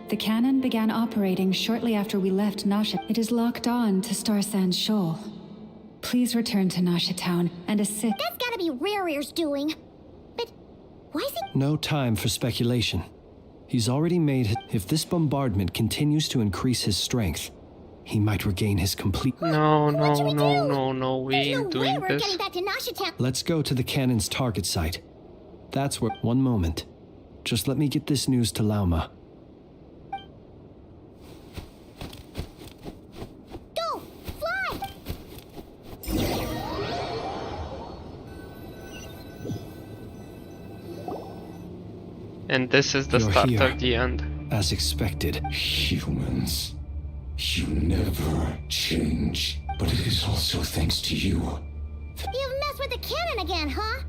The cannon began operating shortly after we left Nasha. It is locked on to Star Sand Shoal. Please return to Nasha Town and assist. That's gotta be Rerir's doing. But why is it... No time for speculation. He's already made... If this bombardment continues to increase his strength, he might regain his complete... No, we ain't doing we're this. getting back to Nasha Town. Let's go to the cannon's target site. That's where... One moment. Just let me get this news to Lauma. Go! Fly! And this is the You're start here. of the end. As expected. Humans, you never change. But it is also thanks to you. You've messed with the cannon again, huh?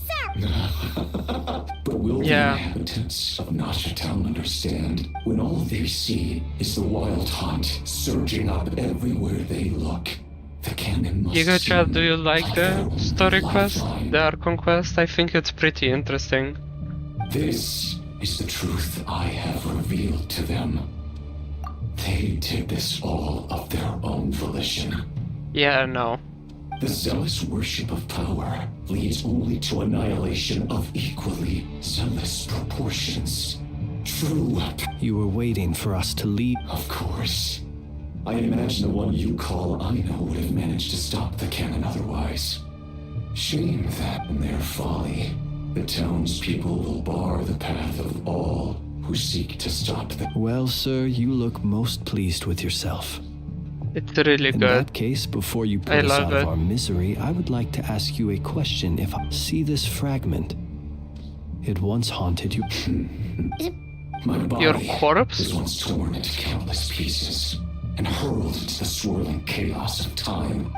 Sir! But will Yeah. the inhabitants of Nasha Town understand when all they see is the Wild Hunt surging up everywhere they look? The cannon must Giga-chat, seem do you like like the their own story quest? lifeline. The Archon quest? I think it's pretty interesting. This is the truth I have revealed to them. They did this all of their own volition. Yeah, no. The zealous worship of power leads only to annihilation of equally zealous proportions. True. You were waiting for us to lead. Of course. I imagine the one you call Aino would have managed to stop the cannon otherwise. Shame that in their folly, the townspeople will bar the path of all who seek to stop the... Well, sir, you look most pleased with yourself. It's really In good. that case, before you I put us love out of it. our misery, I would like to ask you a question. If I see this fragment, it once haunted you. My body Your corpse? was once torn into countless pieces and hurled into the swirling chaos of time.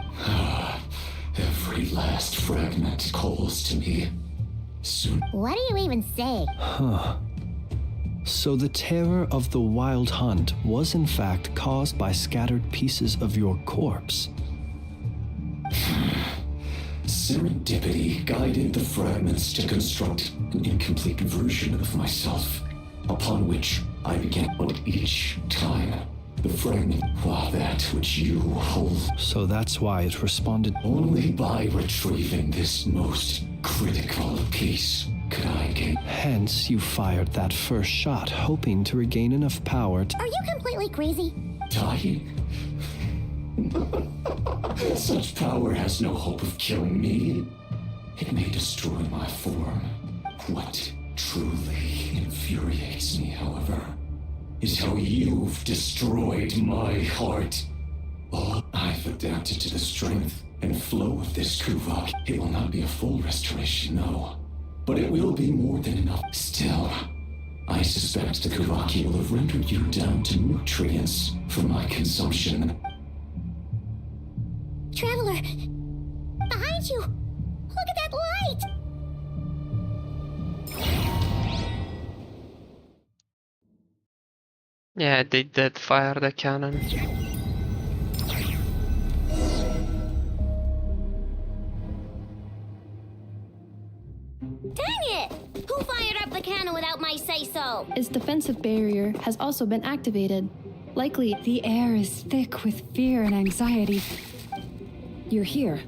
Every last fragment calls to me. Soon. What do you even say? Huh. So the terror of the wild hunt was in fact caused by scattered pieces of your corpse. Serendipity guided the fragments to construct an incomplete version of myself, upon which I began on each time. The fragment was that which you hold. So that's why it responded. Only by retrieving this most critical piece could I gain. Hence, you fired that first shot, hoping to regain enough power to. Are you completely crazy? Dying? Such power has no hope of killing me. It may destroy my form. What truly infuriates me, however, is how you've destroyed my heart. Oh, I've adapted to the strength and flow of this Kuvak. It will not be a full restoration, no. But it will be more than enough. Still, I suspect the Kuvaki will have rendered you down to nutrients for my consumption. Traveler! Behind you! Look at that light! Yeah, they did fire the cannon. Dang it! Who fired up the cannon without my say-so? Its defensive barrier has also been activated. Likely, The air is thick with fear and anxiety. You're here.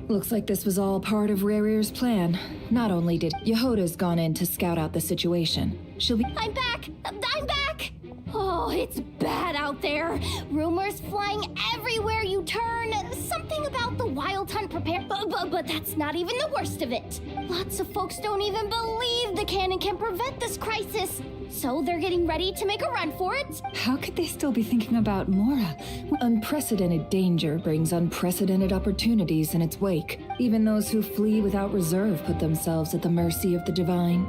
Looks like this was all part of Rarir's plan. Not only did Yehoda's gone in to scout out the situation, she'll be. I'm back! I'm back! Oh, it's bad out there. Rumors flying everywhere you turn. Something about the wild hunt prepared. But that's not even the worst of it. Lots of folks don't even believe the cannon can prevent this crisis. So they're getting ready to make a run for it. How could they still be thinking about Mora? Unprecedented danger brings unprecedented opportunities in its wake. Even those who flee without reserve put themselves at the mercy of the divine.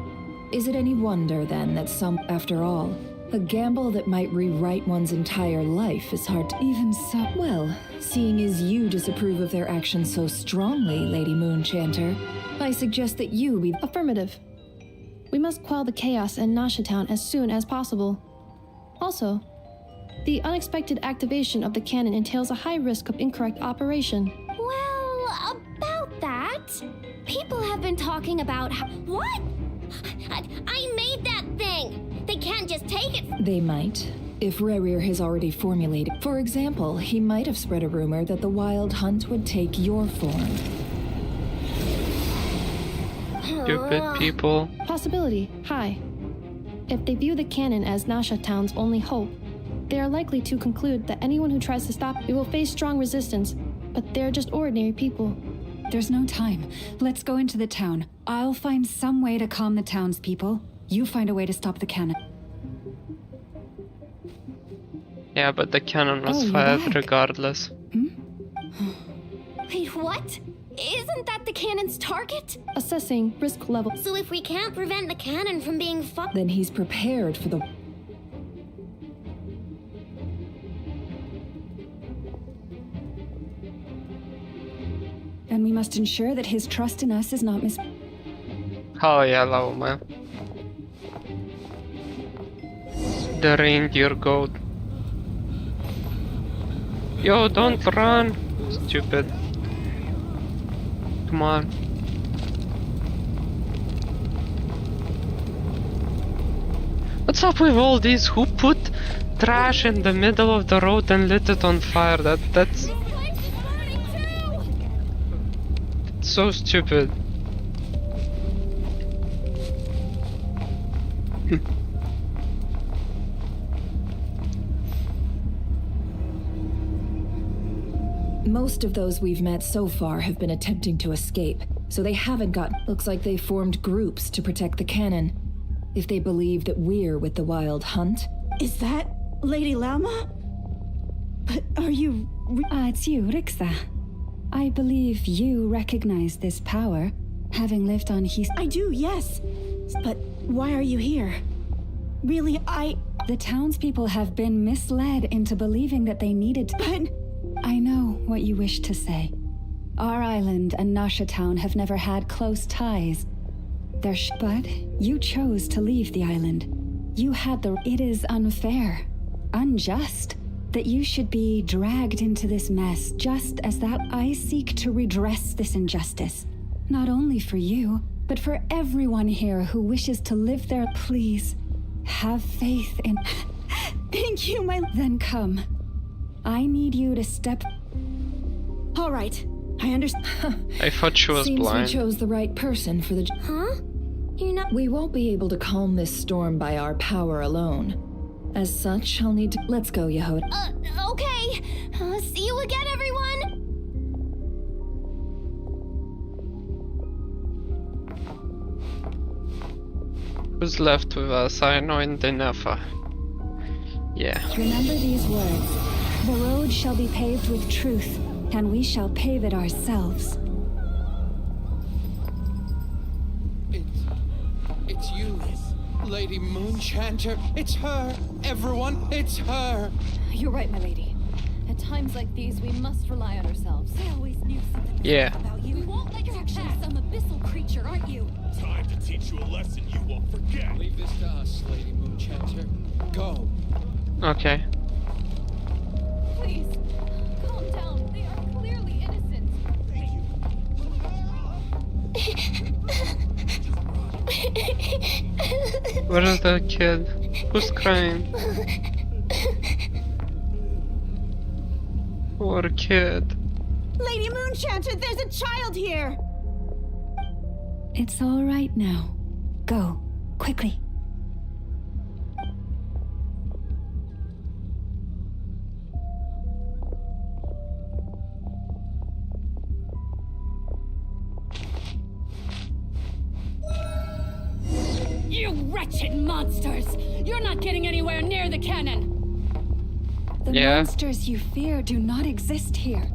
Is it any wonder, then, that some, after all, a gamble that might rewrite one's entire life is hard to... Even so... Well, seeing as you disapprove of their actions so strongly, Lady Moonchanter, I suggest that you be... affirmative. We must quell the chaos in Nasha Town as soon as possible. Also, the unexpected activation of the cannon entails a high risk of incorrect operation. Well, about that, people have been talking about how... What? I made that thing! They can't just take it. They might, if Rarir has already formulated. For example, he might have spread a rumor that the wild hunt would take your form. Stupid people. Possibility high. If they view the cannon as Nasha Town's only hope, they are likely to conclude that anyone who tries to stop it will face strong resistance, but they're just ordinary people. There's no time. Let's go into the town. I'll find some way to calm the townspeople. You find a way to stop the cannon. Yeah, but the cannon was you're fired back. regardless. Wait, what? Isn't that the cannon's target? Assessing risk level. So if we can't prevent the cannon from being fucked... Then he's prepared for the... And we must ensure that his trust in us is not Oh yeah, love man. The reindeer goat. Yo, don't run! Stupid. Come on. What's up with all these? Who put trash in the middle of the road and lit it on fire? That's so stupid. Most of those we've met so far have been attempting to escape, so they haven't got... Looks like they formed groups to protect the cannon. If they believe that we're with the wild hunt. Is that Lady Lama? But are you It's you, Rixa. I believe you recognize this power, having lived on His. I do, yes. But why are you here? Really, The townspeople have been misled into believing that they needed. But I know what you wish to say. Our island and Nasha Town have never had close ties. But you chose to leave the island. You had the. It is unfair, unjust, that you should be dragged into this mess just as that. I seek to redress this injustice. Not only for you, but for everyone here who wishes to live there. Please, have faith in. Thank you, my. Then come. I need you to step. All right, I understand. I thought she was Seems blind. we chose the right person for the. Huh? You're not. We won't be able to calm this storm by our power alone. As such, I'll need to. Let's go, Yehoda. Okay. See you again, everyone. Who's left with us? Aino and Denefa. Yeah. Remember these words. The road shall be paved with truth, and we shall pave it ourselves. It's you, Lady Moonchanter. It's her. Everyone, it's her. You're right, my lady. At times like these, we must rely on ourselves. I always knew something was Yeah. wrong about you. You won't let your actually some abyssal creature, aren't you? Time to teach you a lesson you won't forget. Leave this to us, Lady Moonchanter. Go. Okay. Please, calm down. They are clearly innocent. Where is the kid? Who's crying? Poor kid. Lady Moonchanter, there's a child here! It's all right now. Go, quickly. You wretched monsters! You're not getting anywhere near the cannon! The monsters you fear do not exist here.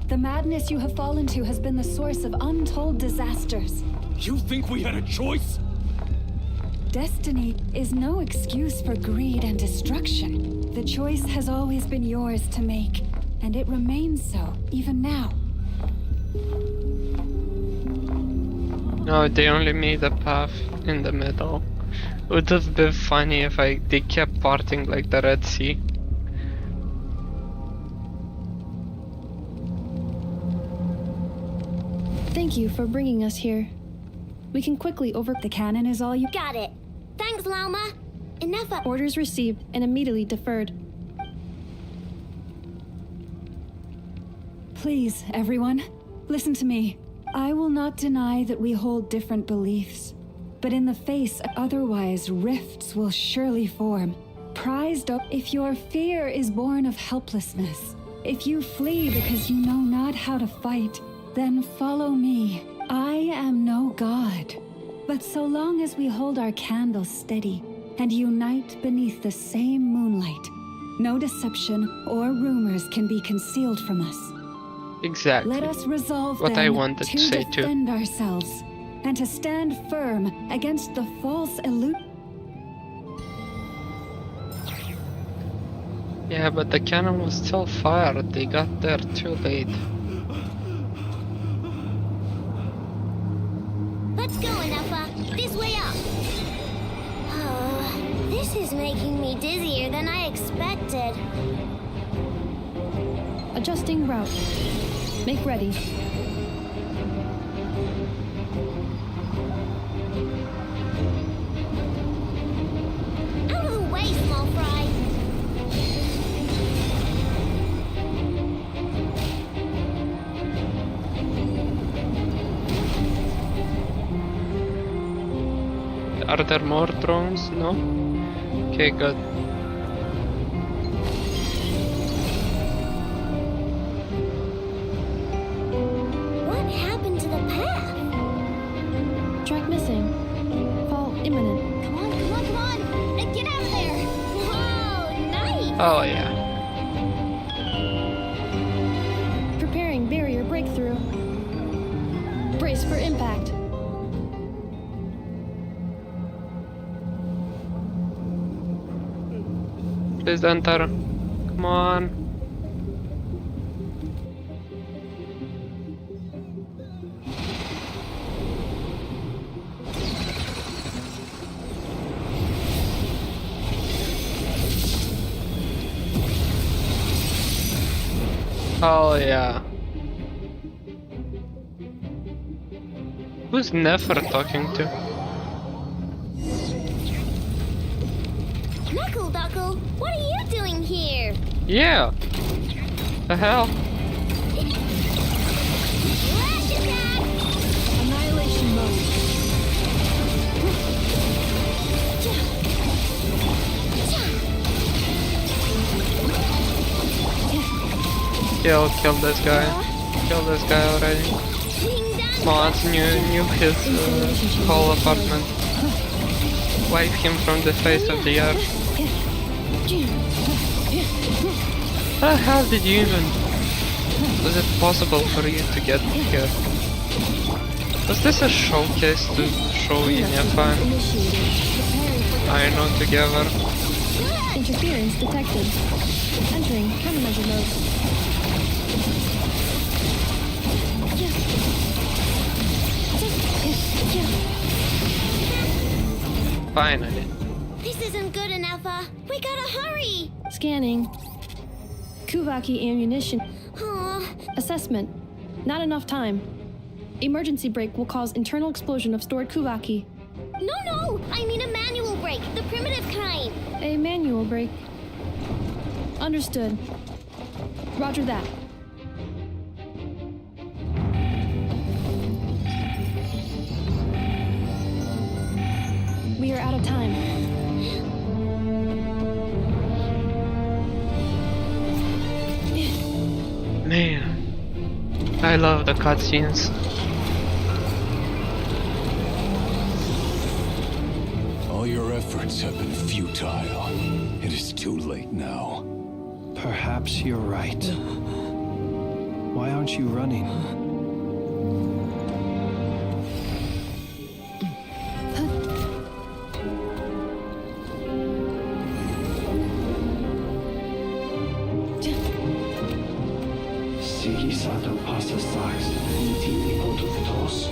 The madness you have fallen to has been the source of untold disasters. You think we had a choice? Destiny is no excuse for greed and destruction. The choice has always been yours to make, and it remains so, even now. No, they only made a path in the middle. Would have been funny if they kept parting like the Red Sea. Thank you for bringing us here. We can quickly over. The cannon is all you. Got it. Thanks, Lauma. Enough. Orders received and immediately deferred. Please, everyone, listen to me. I will not deny that we hold different beliefs, but in the face of otherwise, rifts will surely form. Prized up if your fear is born of helplessness, if you flee because you know not how to fight, then follow me. I am no god, but so long as we hold our candles steady and unite beneath the same moonlight, no deception or rumors can be concealed from us. Exactly. Let us resolve what then I wanted to say too. defend ourselves and to stand firm against the false illusion. Yeah, but the cannon was still fired. They got there too late. Let's go, Enougha. This way up. This is making me dizzier than I expected. Adjusting route. Make ready. Out of the way, small fry. Are there more drones? No? Okay, good. What happened to the path? Track missing. Fall imminent. Come on, come on, come on! Get out of there! Whoa, nice! Oh yeah. Please enter. Come on. Oh yeah. Who's Nefer talking to? Knuckle Duckle, what are you doing here? Yeah. The hell? Flash attack! Annihilation mode. Kill this guy. Kill this guy already. Come on, nuke his whole apartment. Wipe him from the face of the earth. How the hell did you even... Was it possible for you to get here? Was this a showcase to show Yennefer and Aino together? Interference detected. Entering countermeasure mode. Finally. This isn't good enough, we gotta hurry! Scanning. Kuvaki ammunition. Aw. Assessment. Not enough time. Emergency brake will cause internal explosion of stored Kuvaki. No, I mean a manual brake, the primitive kind. A manual brake. Understood. Roger that. We are out of time. Man, I love the cutscenes. All your efforts have been futile. It is too late now. Perhaps you're right. Why aren't you running? Sigisata passa sax, intimi potutos.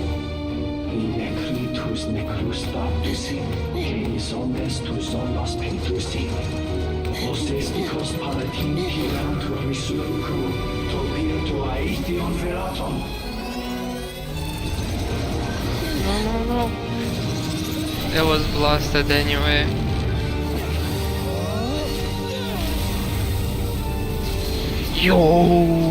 Necritus necrus baptisi, cenis omnes tu zonos pentusi. Osesticos palatin pirantur resurcu, topirtu aetion veratum. No. It was blasted anyway. Yo!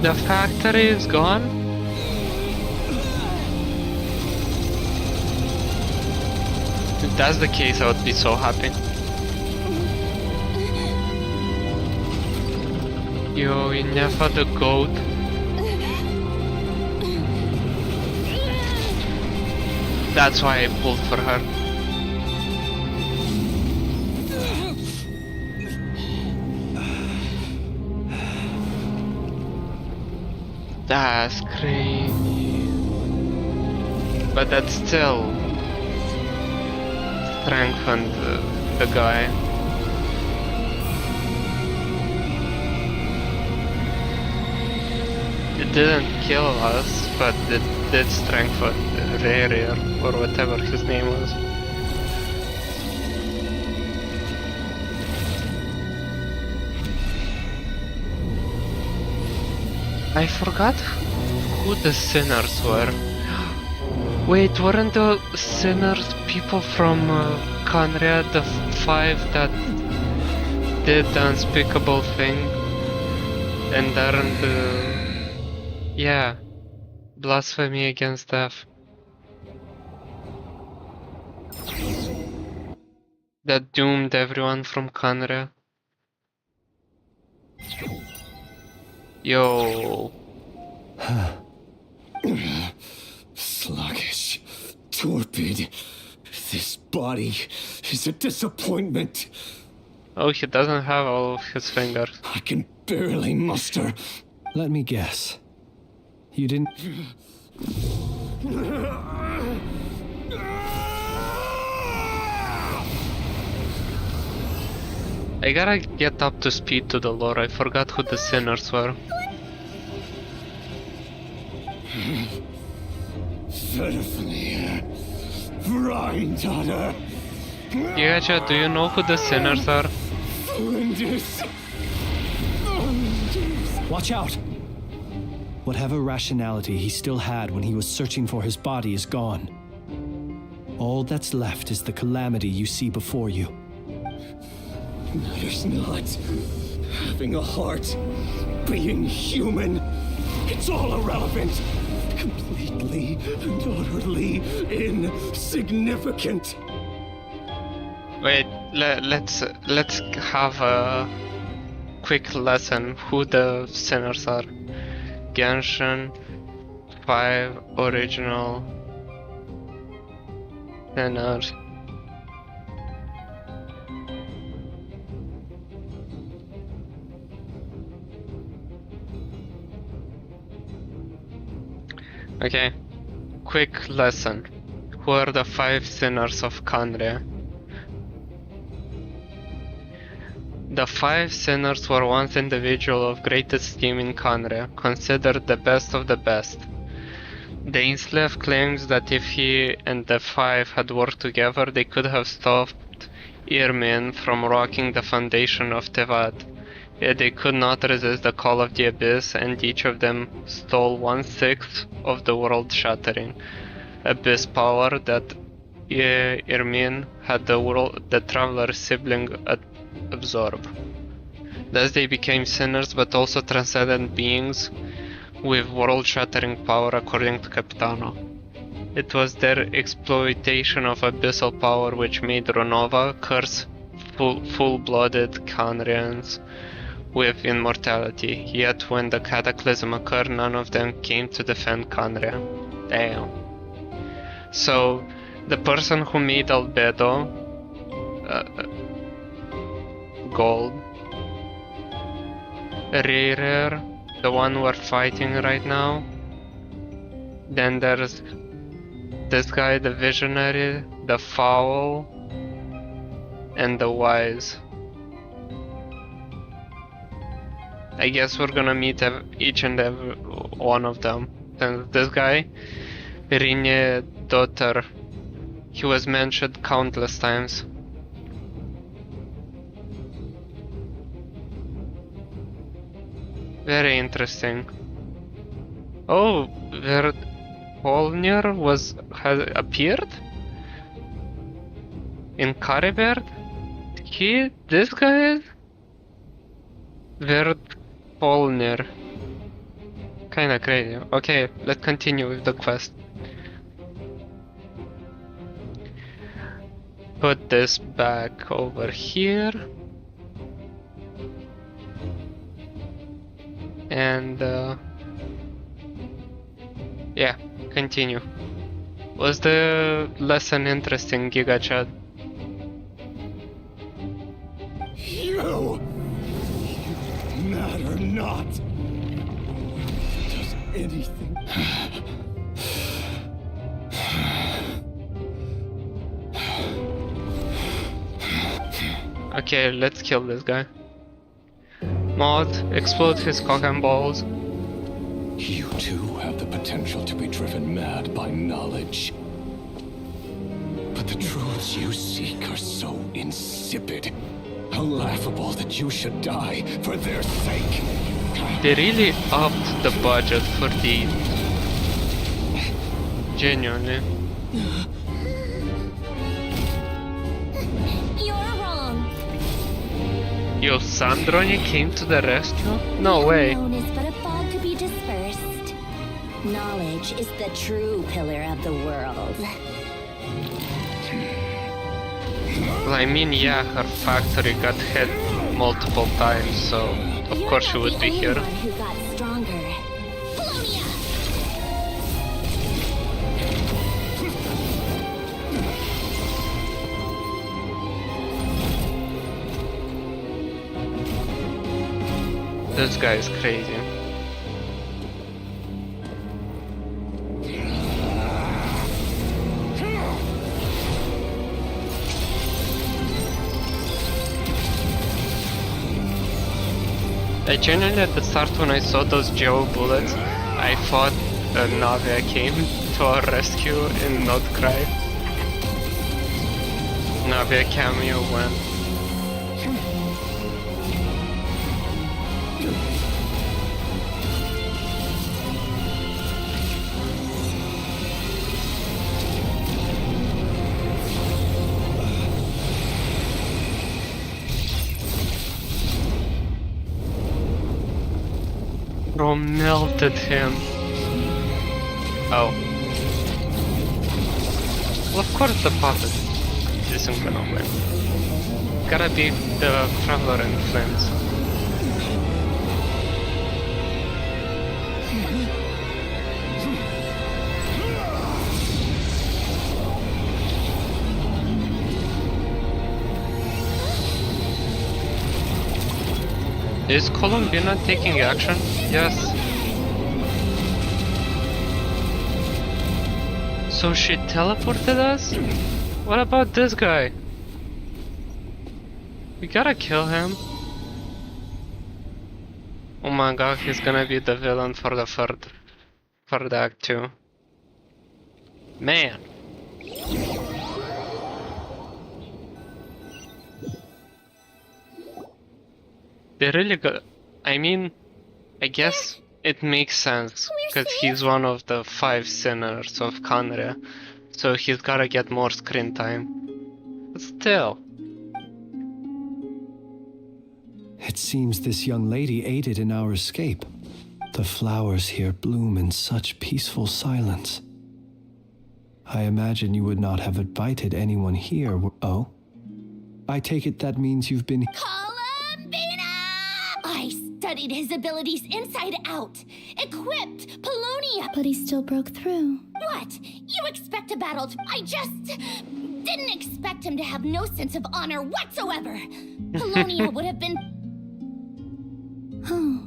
The factory is gone? If that's the case, I would be so happy. Yo, Yennefer the goat. That's why I pulled for her. That's crazy. But that still strengthened the guy. It didn't kill us, but it did strengthen Rarier, or whatever his name was. I forgot who the sinners were. Wait, weren't the sinners people from Conrad, the 5 that did the unspeakable thing? And aren't yeah, blasphemy against death. That doomed everyone from Conrad. Yo. Sluggish, torpid, This body is a disappointment. Oh, he doesn't have all of his fingers. I can barely muster. Let me guess. You didn't. I gotta get up to speed to the lore. I forgot who the sinners were. Ferfnir, Vrindaughter, Gigacha, do you know who the sinners are? Flinders. Watch out! Whatever rationality he still had when he was searching for his body is gone. All that's left is the calamity you see before you. Matters not. Having a heart, being human, it's all irrelevant. Completely and utterly insignificant. Wait, let's have a quick lesson who the sinners are. Genshin 5 original sinners. Okay, quick lesson. Who are the 5 sinners of Kandria? The 5 sinners were once individuals of great esteem in Kandria, considered the best of the best. The enslaved claims that if he and the 5 had worked together, they could have stopped Irmin from rocking the foundation of Tevat. Yet they could not resist the call of the Abyss, and each of them stole 1/6 of the world-shattering Abyss power that Irmin had the Traveler's sibling absorb. Thus they became sinners, but also transcendent beings with world-shattering power, according to Capitano. It was their exploitation of abyssal power which made Ronova curse full-blooded Kandrians with immortality. Yet when the cataclysm occurred, none of them came to defend Kandria. Damn. So, the person who made Albedo gold, Rarer, the one we're fighting right now, then there's this guy, the Visionary, the Foul, and the Wise. I guess we're gonna meet each and every one of them. And this guy, Rinne Daughter, he was mentioned countless times. Very interesting. Oh, Volnir has appeared in Caribert. This guy is Volnir. Kinda crazy. Okay, let's continue with the quest. Put this back over here. And yeah, continue. Was the lesson interesting, GigaChad? You matter not. Does anything. Okay, let's kill this guy. Moth, explode his cock and balls. You too have the potential to be driven mad by knowledge. But the truths you seek are so insipid, how laughable that you should die for their sake. They really upped the budget for these. Genuinely. Yo, Sandronia came to the rescue? No way. Unknown is but a fog to be dispersed. Knowledge is the true pillar of the world. Well, I mean, yeah, her factory got hit multiple times, so of course she would be here. Who got stronger? This guy is crazy. I genuinely at the start when I saw those geo bullets, I thought Navia came to our rescue in Not Cry. Navia cameo when Bro melted him. Oh. Well, of course the puppet isn't gonna win. Gotta be the Traveler and Flames. Is Columbina taking action? Yes. So she teleported us? What about this guy? We gotta kill him. Oh my god, he's gonna be the villain for the third act too. Man. They really got. I mean, I guess it makes sense because he's one of the 5 sinners of Conria, so he's gotta get more screen time. But still. It seems this young lady aided in our escape. The flowers here bloom in such peaceful silence. I imagine you would not have invited anyone here. Oh? I take it that means you've been. I studied his abilities inside out. Equipped Polonia. But he still broke through. What? You expect a battle? I just didn't expect him to have no sense of honor whatsoever. Polonia would have been. Oh,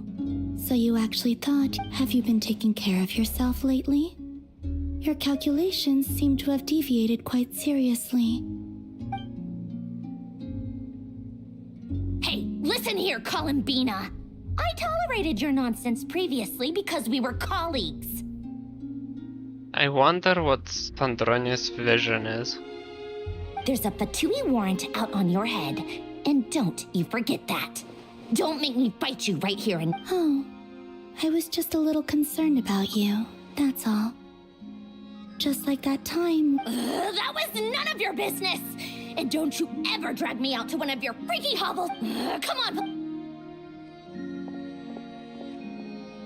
so you actually thought, have you been taking care of yourself lately? Your calculations seem to have deviated quite seriously. Hey, listen here, Columbina. I tolerated your nonsense previously because we were colleagues. I wonder what Sandroni's vision is. There's a Fatui warrant out on your head, and don't you forget that. Don't make me fight you right here and. Oh, I was just a little concerned about you, that's all. Just like that time. That was none of your business! And don't you ever drag me out to one of your freaky hovels. Come on!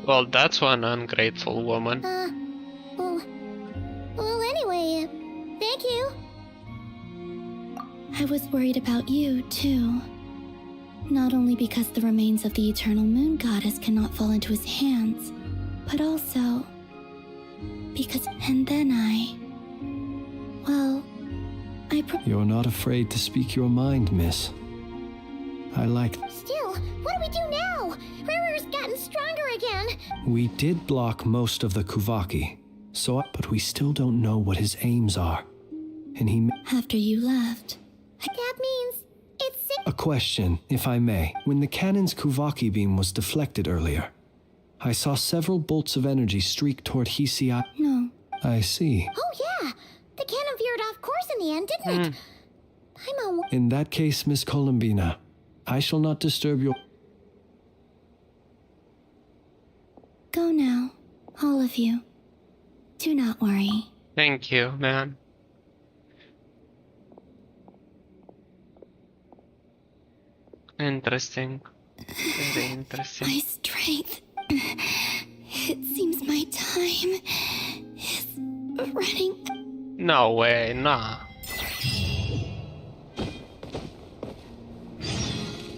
Well, that's one ungrateful woman. Well, anyway, thank you. I was worried about you, too. Not only because the remains of the Eternal Moon Goddess cannot fall into his hands, but also because. And then well, You're not afraid to speak your mind, miss. I like. Still, what do we do now? Rurer's gotten stronger again. We did block most of the Kuvaki, but we still don't know what his aims are. And he. After you left. That means it's. A question, if I may. When the cannon's Kuvaki beam was deflected earlier, I saw several bolts of energy streak toward Hisii. No. I see. Oh, yeah. The cannon veered off course in the end, didn't it? In that case, Miss Columbina, I shall not disturb your. Go now, all of you. Do not worry. Thank you, man. Interesting. Very interesting. My strength. It seems my time is running. No way, nah.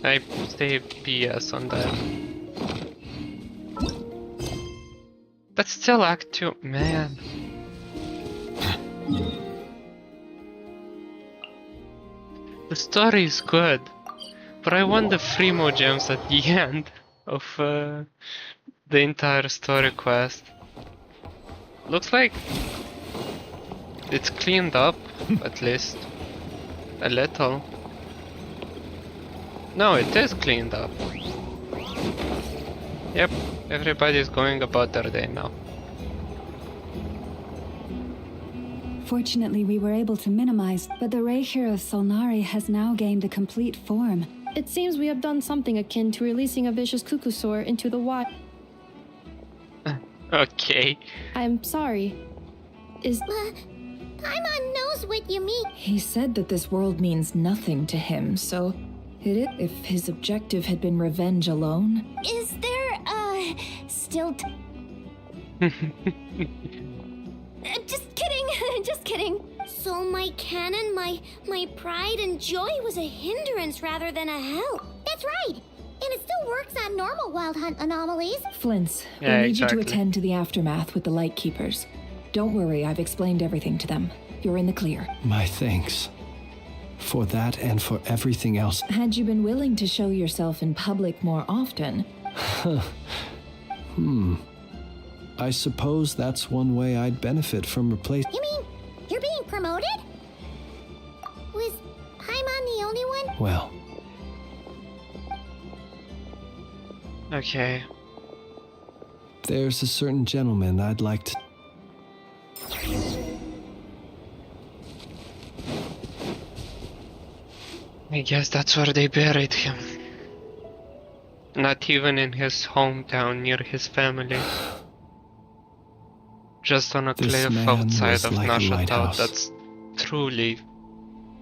I say BS on that. That's still Act 2, man. The story is good, but I want the Frimo gems at the end of the entire story quest. Looks like it's cleaned up, at least a little. No, it is cleaned up. Yep, everybody's going about their day now. Fortunately, we were able to minimize, but the Reikir of Solnari has now gained a complete form. It seems we have done something akin to releasing a vicious cuckoosaur into the wild. Okay. I'm sorry. Paimon knows what you mean. He said that this world means nothing to him, so if his objective had been revenge alone. Is there, still Just kidding, just kidding. So my canon, my pride and joy was a hindrance rather than a help. That's right. And it still works on normal wild hunt anomalies. Flint's, Yeah, we need exactly. you to attend to the aftermath with the Lightkeepers. Don't worry, I've explained everything to them. You're in the clear. My thanks. For that and for everything else. Had you been willing to show yourself in public more often? I suppose that's one way I'd benefit from replacing. You mean you're being promoted? Was Paimon the only one? Well, Okay. there's a certain gentleman I'd like to. I guess that's where they buried him. Not even in his hometown near his family. Just on a This cliff man outside was of like a Nasha Town. lighthouse. That's truly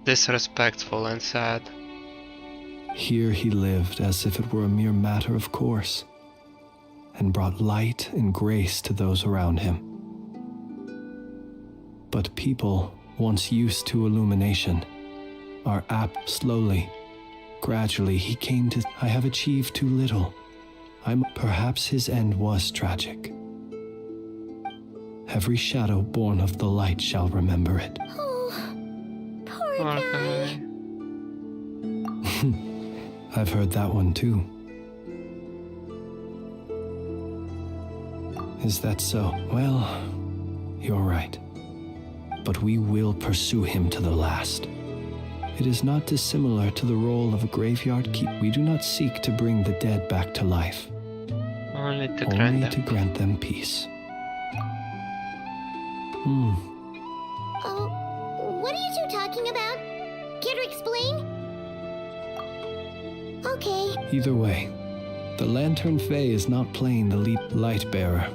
disrespectful and sad. Here he lived as if it were a mere matter of course, and brought light and grace to those around him. But people, once used to illumination, are apt slowly. Gradually he came to, I have achieved too little. Perhaps his end was tragic. Every shadow born of the light shall remember it. Oh, poor Okay. I've heard that one too. Is that so? Well, you're right. But we will pursue him to the last. It is not dissimilar to the role of a graveyard keeper. We do not seek to bring the dead back to life, Only to only grant to them. grant them peace. Oh, what are you two talking about? Care to explain? Okay. Either way, the Lantern Fae is not playing the lead light bearer.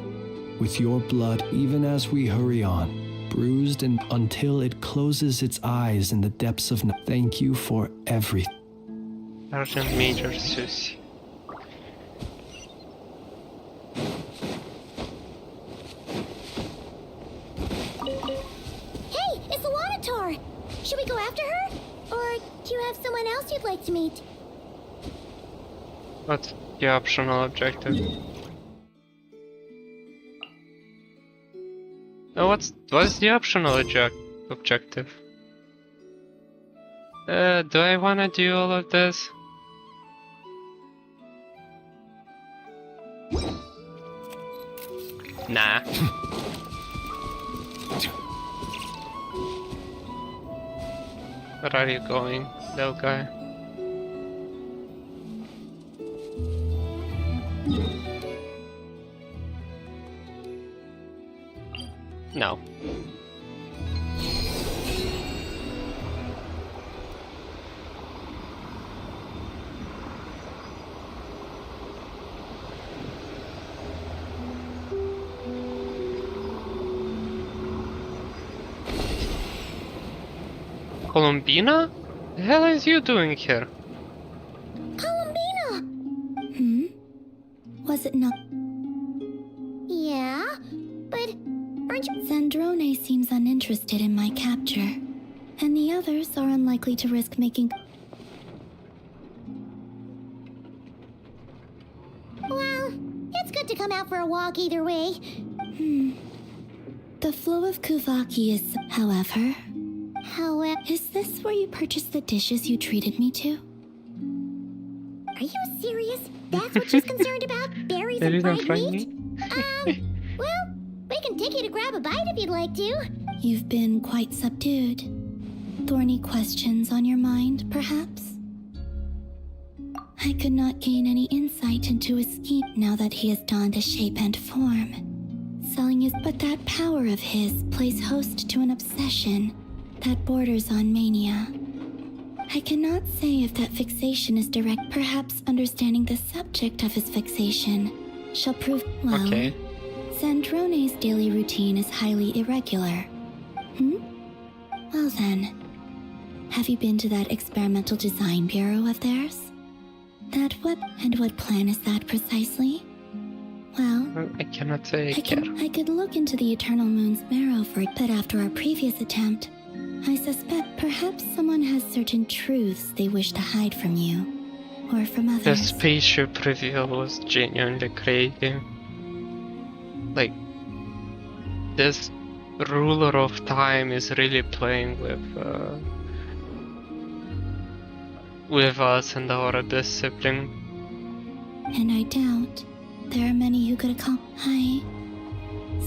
With your blood, even as we hurry on, bruised and until it closes its eyes in the depths of night. Thank you for everything. Sergeant Major Susie. Hey, it's the Wanator! Should we go after her? Or do you have someone else you'd like to meet? What's the optional objective? Oh, what's the optional objective? Do I wanna do all of this? Nah. Where are you going, little guy? No. Columbina? The hell is you doing here? Columbina! Was it not? Yeah, but aren't you? Zandrone seems uninterested in my capture, and the others are unlikely to risk making. Well, it's good to come out for a walk either way. The flow of Kuvaki is, however. However, Is this where you purchased the dishes you treated me to? Are you serious? That's what she's concerned about? Berries and fried meat? Well, we can take you to grab a bite if you'd like to. You've been quite subdued. Thorny questions on your mind, perhaps? I could not gain any insight into his scheme now that he has donned a shape and form. Selling his, but that power of his plays host to an obsession that borders on mania. I cannot say if that fixation is direct. Perhaps understanding the subject of his fixation shall prove well. Okay. Zandrone's daily routine is highly irregular. Well then, have you been to that experimental design bureau of theirs? That what plan is that precisely? Well, I cannot say I could look into the Eternal Moon's marrow for it, but after our previous attempt, I suspect perhaps someone has certain truths they wish to hide from you, or from others. The spaceship reveal was genuinely crazy. Like, this ruler of time is really playing with us and our discipline. And I doubt there are many who could accomplish. I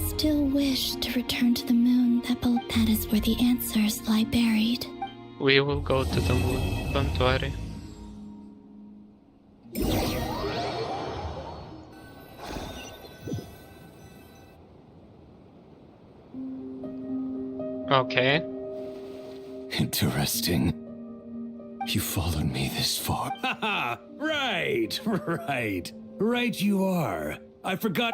still wish to return to the moon. That is where the answers lie buried. We will go to the moon, don't worry. Okay. Interesting. You followed me this far. Haha! Right, right. Right you are. I forgot.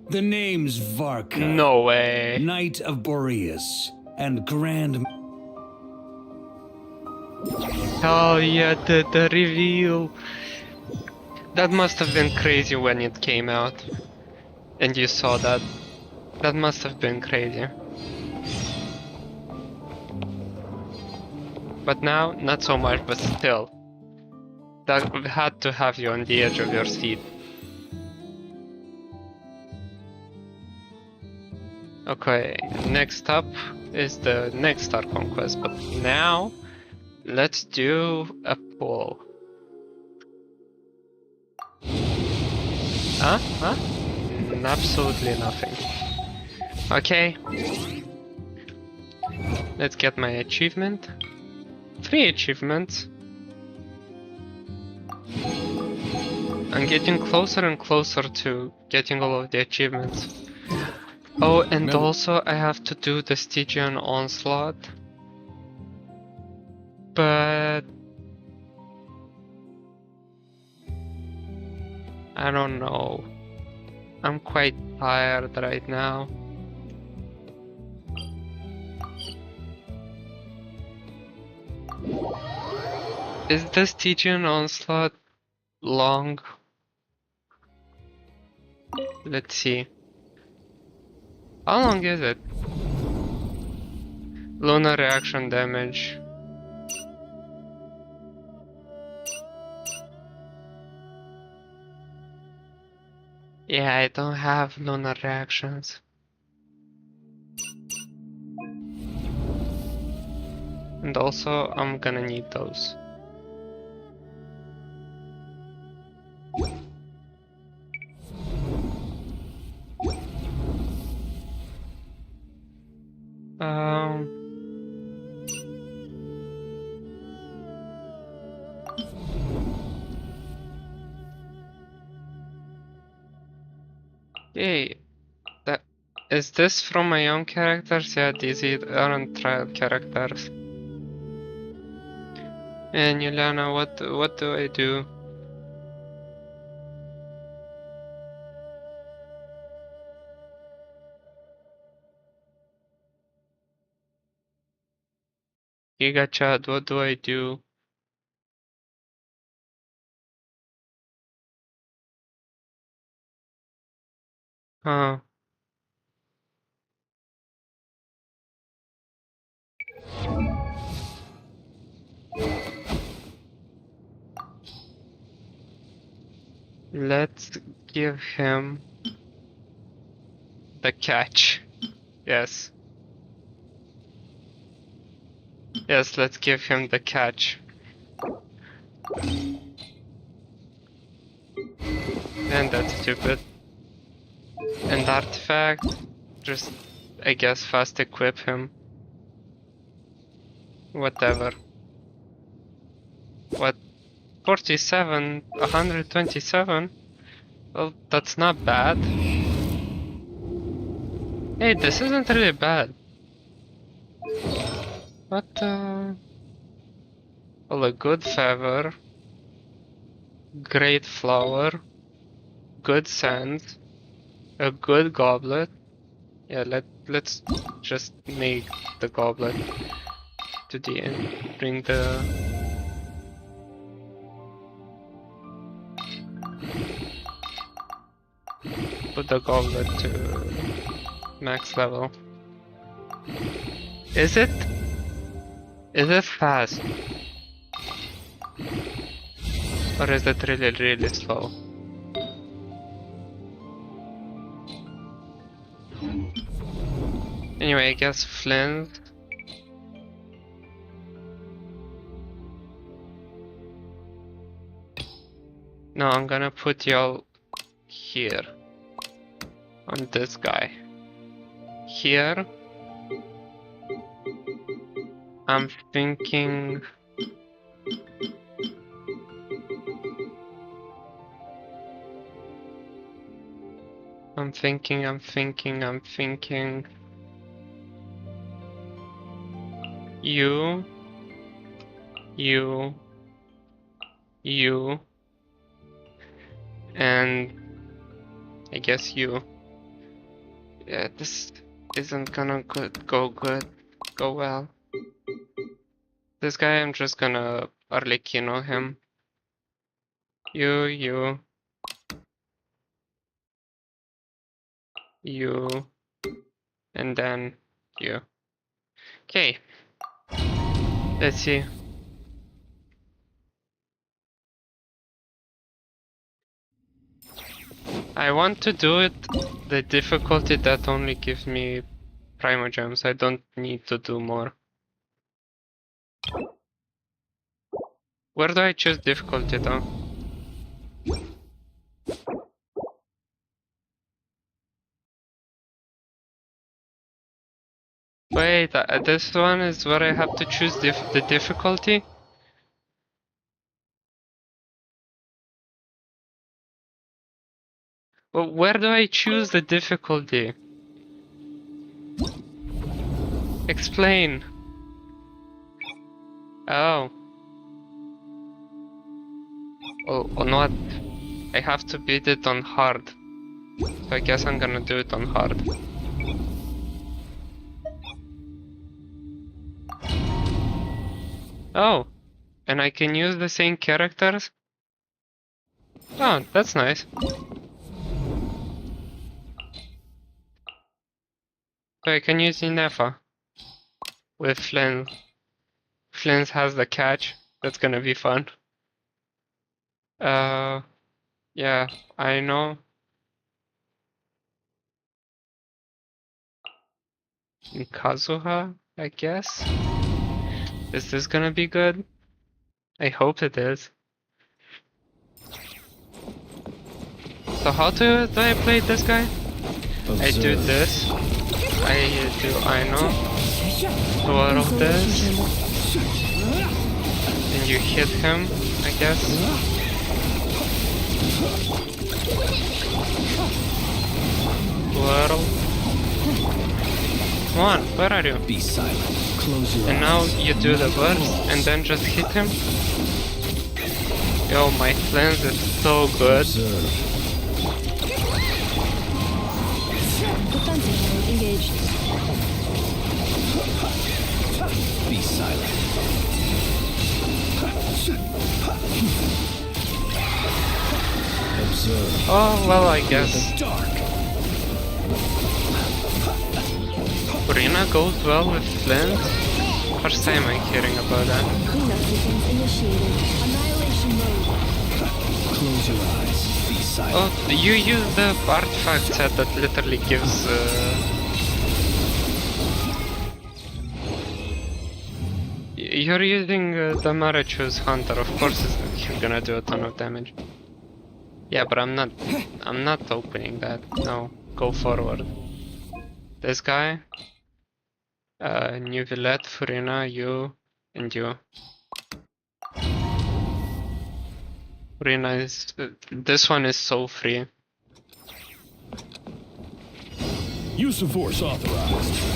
The name's Varka. No way. Knight of Boreas and Grand... Oh yeah, the reveal. That must have been crazy when it came out. And you saw that. That must have been crazy. But now, not so much, but still. That had to have you on the edge of your seat. Okay, next up is the next Star Conquest, but now let's do a poll. Huh? Huh? Absolutely nothing. Okay. Let's get my achievement. 3 achievements. I'm getting closer and closer to getting all of the achievements. Oh, and also I have to do the Stygian Onslaught. But I don't know. I'm quite tired right now. Is the Stygian Onslaught long? Let's see. How long is it? Lunar reaction damage. Yeah, I don't have lunar reactions. And also, I'm gonna need those. Hey, is this from my own characters? Yeah, these aren't trial characters. And Yulana, what do I do? Giga Chad, what do I do? Huh. Let's give him the catch. Yes. Yes, let's give him the catch. And that's stupid. And artifact, just, I guess, fast equip him. Whatever. What? 47, 127? Well, that's not bad. Hey, this isn't really bad. What, well, a good feather. Great flower. Good sand. A good goblet. Yeah, let's just make the goblet to the end. Bring the... Put the goblet to max level. Is it fast? Or is it really slow? Anyway, I guess flint. No, I'm gonna put y'all here. On this guy. Here. I'm thinking... I'm thinking... You. And... I guess you. Yeah, this isn't gonna go well. This guy, I'm just gonna Arlecchino him. You. And then you. Okay. Let's see. I want to do it the difficulty that only gives me Primogems. I don't need to do more. Where do I choose difficulty though? Wait, this one is where I have to choose the difficulty? Well, where do I choose the difficulty? Explain. Oh. Oh, on what? I have to beat it on hard. So I guess I'm gonna do it on hard. Oh. And I can use the same characters? Oh, that's nice. So I can use Inefa with Flynn. Flynn has the catch. That's gonna be fun. Yeah, I know. Kazuha, I guess. Is this gonna be good? I hope it is. So how do I play this guy? I do this. I know. Twirl this. And you hit him, I guess. Twirl. Come on, where are you? Be silent. Close your eyes. And now you do the burst and then just hit him. Yo, my cleanse is so good. Defensive mode engaged. Be silent. Observe. Oh, well, I guess. Urina goes well with Flint? First time I'm hearing about that. Cleanup sequence initiated. Annihilation mode. Close your eyes. Be silent. Oh, you use the artifact set that literally gives... You're using the Marichu's Hunter, of course you're gonna do a ton of damage. Yeah, but I'm not opening that. No, go forward. This guy, New Villette, Furina, you, and you. Furina is, this one is so free. Use of force authorized.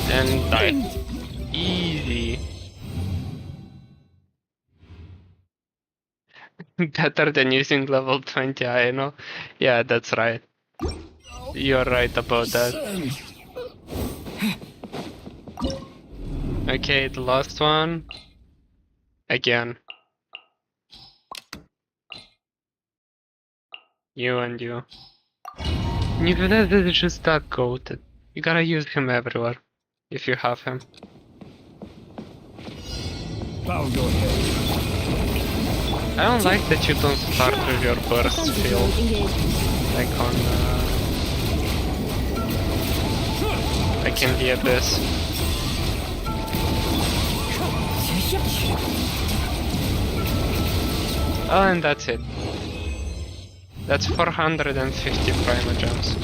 And die. Easy. Better than using level 20, I know. Yeah, that's right. You're right about that. Okay, the last one. Again. You and you. Nivelez is just that goated. You gotta use him everywhere. If you have him. I'll go ahead. I don't like that you don't start with your burst field. Like on like in the Abyss. Oh, and that's it. That's 450 Primogems.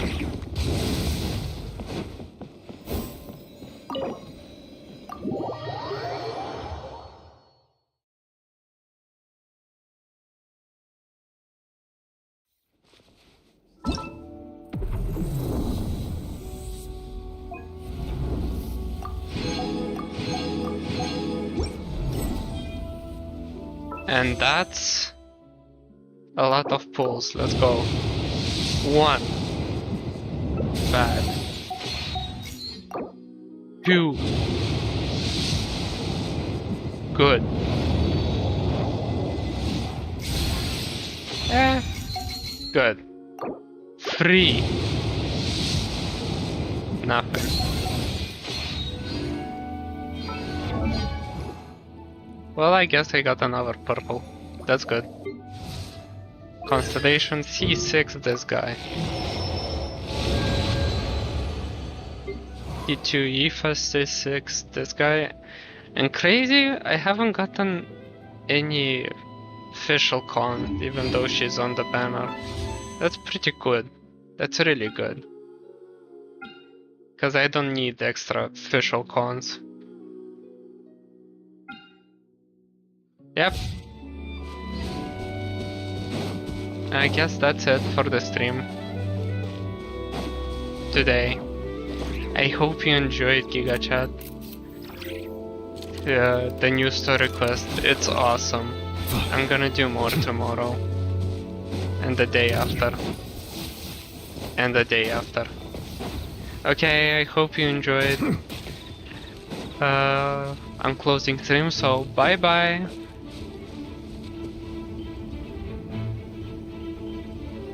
And that's a lot of pulls. Let's go. 1. Bad. 2. Good. Good. 3. Nothing. Well, I guess I got another purple. That's good. Constellation C6, this guy. E2 E-Fast C6, this guy. And crazy, I haven't gotten any official con, even though she's on the banner. That's pretty good. That's really good. Because I don't need extra official cons. Yep. I guess that's it for the stream today. I hope you enjoyed GigaChat. The new story quest, it's awesome. I'm gonna do more tomorrow. And the day after. And the day after. Okay, I hope you enjoyed. I'm closing stream, so bye bye.